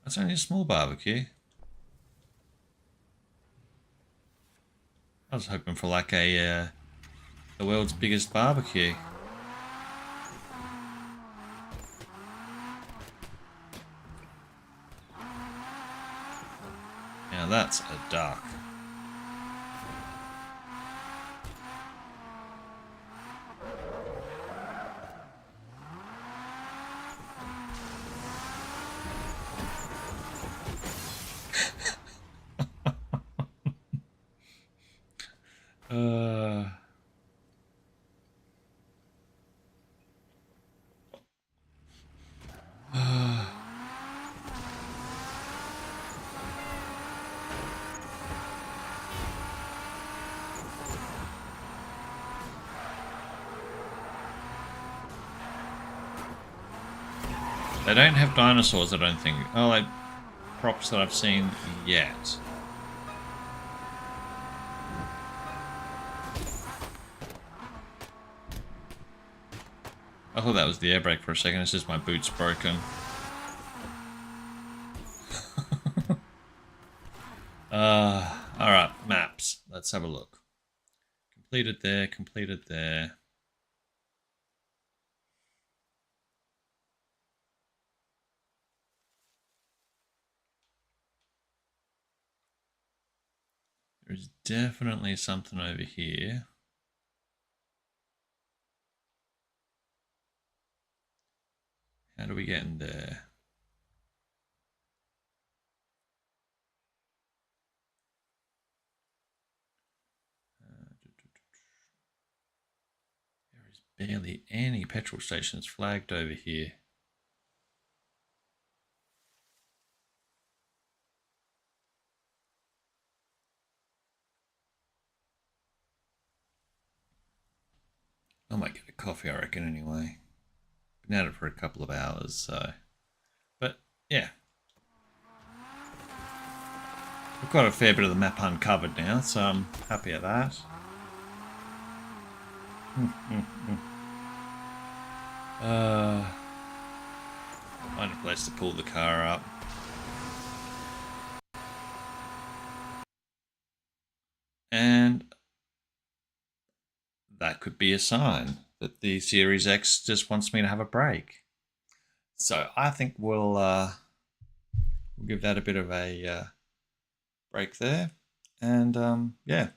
That's only a small barbecue. I was hoping for like a the world's biggest barbecue. Now that's a duck. They don't have dinosaurs, I don't think. Oh, like props that I've seen yet. I thought that was the air brake for a second. It's just my boot's broken. Alright, maps. Let's have a look. Completed there, completed there. There's definitely something over here. How do we get in there? There is barely any petrol stations flagged over here. I might get a coffee, I reckon, anyway. Been at it for a couple of hours, so... But, yeah. We've got a fair bit of the map uncovered now, so I'm happy at that. Find a place to pull the car up. And that could be a sign that the Series X just wants me to have a break. So I think we'll give that a bit of a break there. And yeah,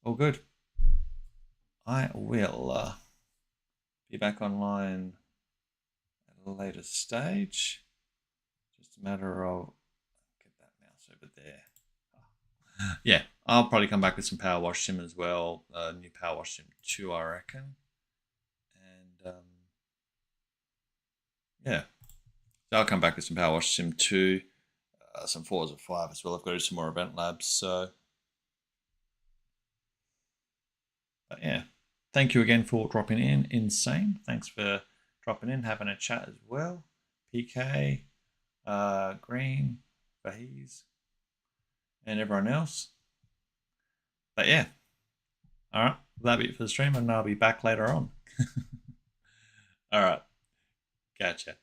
all good. I will be back online at a later stage. Just a matter of get that mouse over there. Yeah, I'll probably come back with some Power Wash Sim as well. New Power Wash Sim 2, I reckon. And yeah, so I'll come back with some Power Wash Sim 2, some 4s of 5 as well. I've got to do some more event labs. So, but yeah, thank you again for dropping in. Insane. Thanks for dropping in, having a chat as well. PK, Green, Fahiz, and everyone else. But yeah, all right, that'll be it for the stream, and I'll be back later on. All right, gotcha.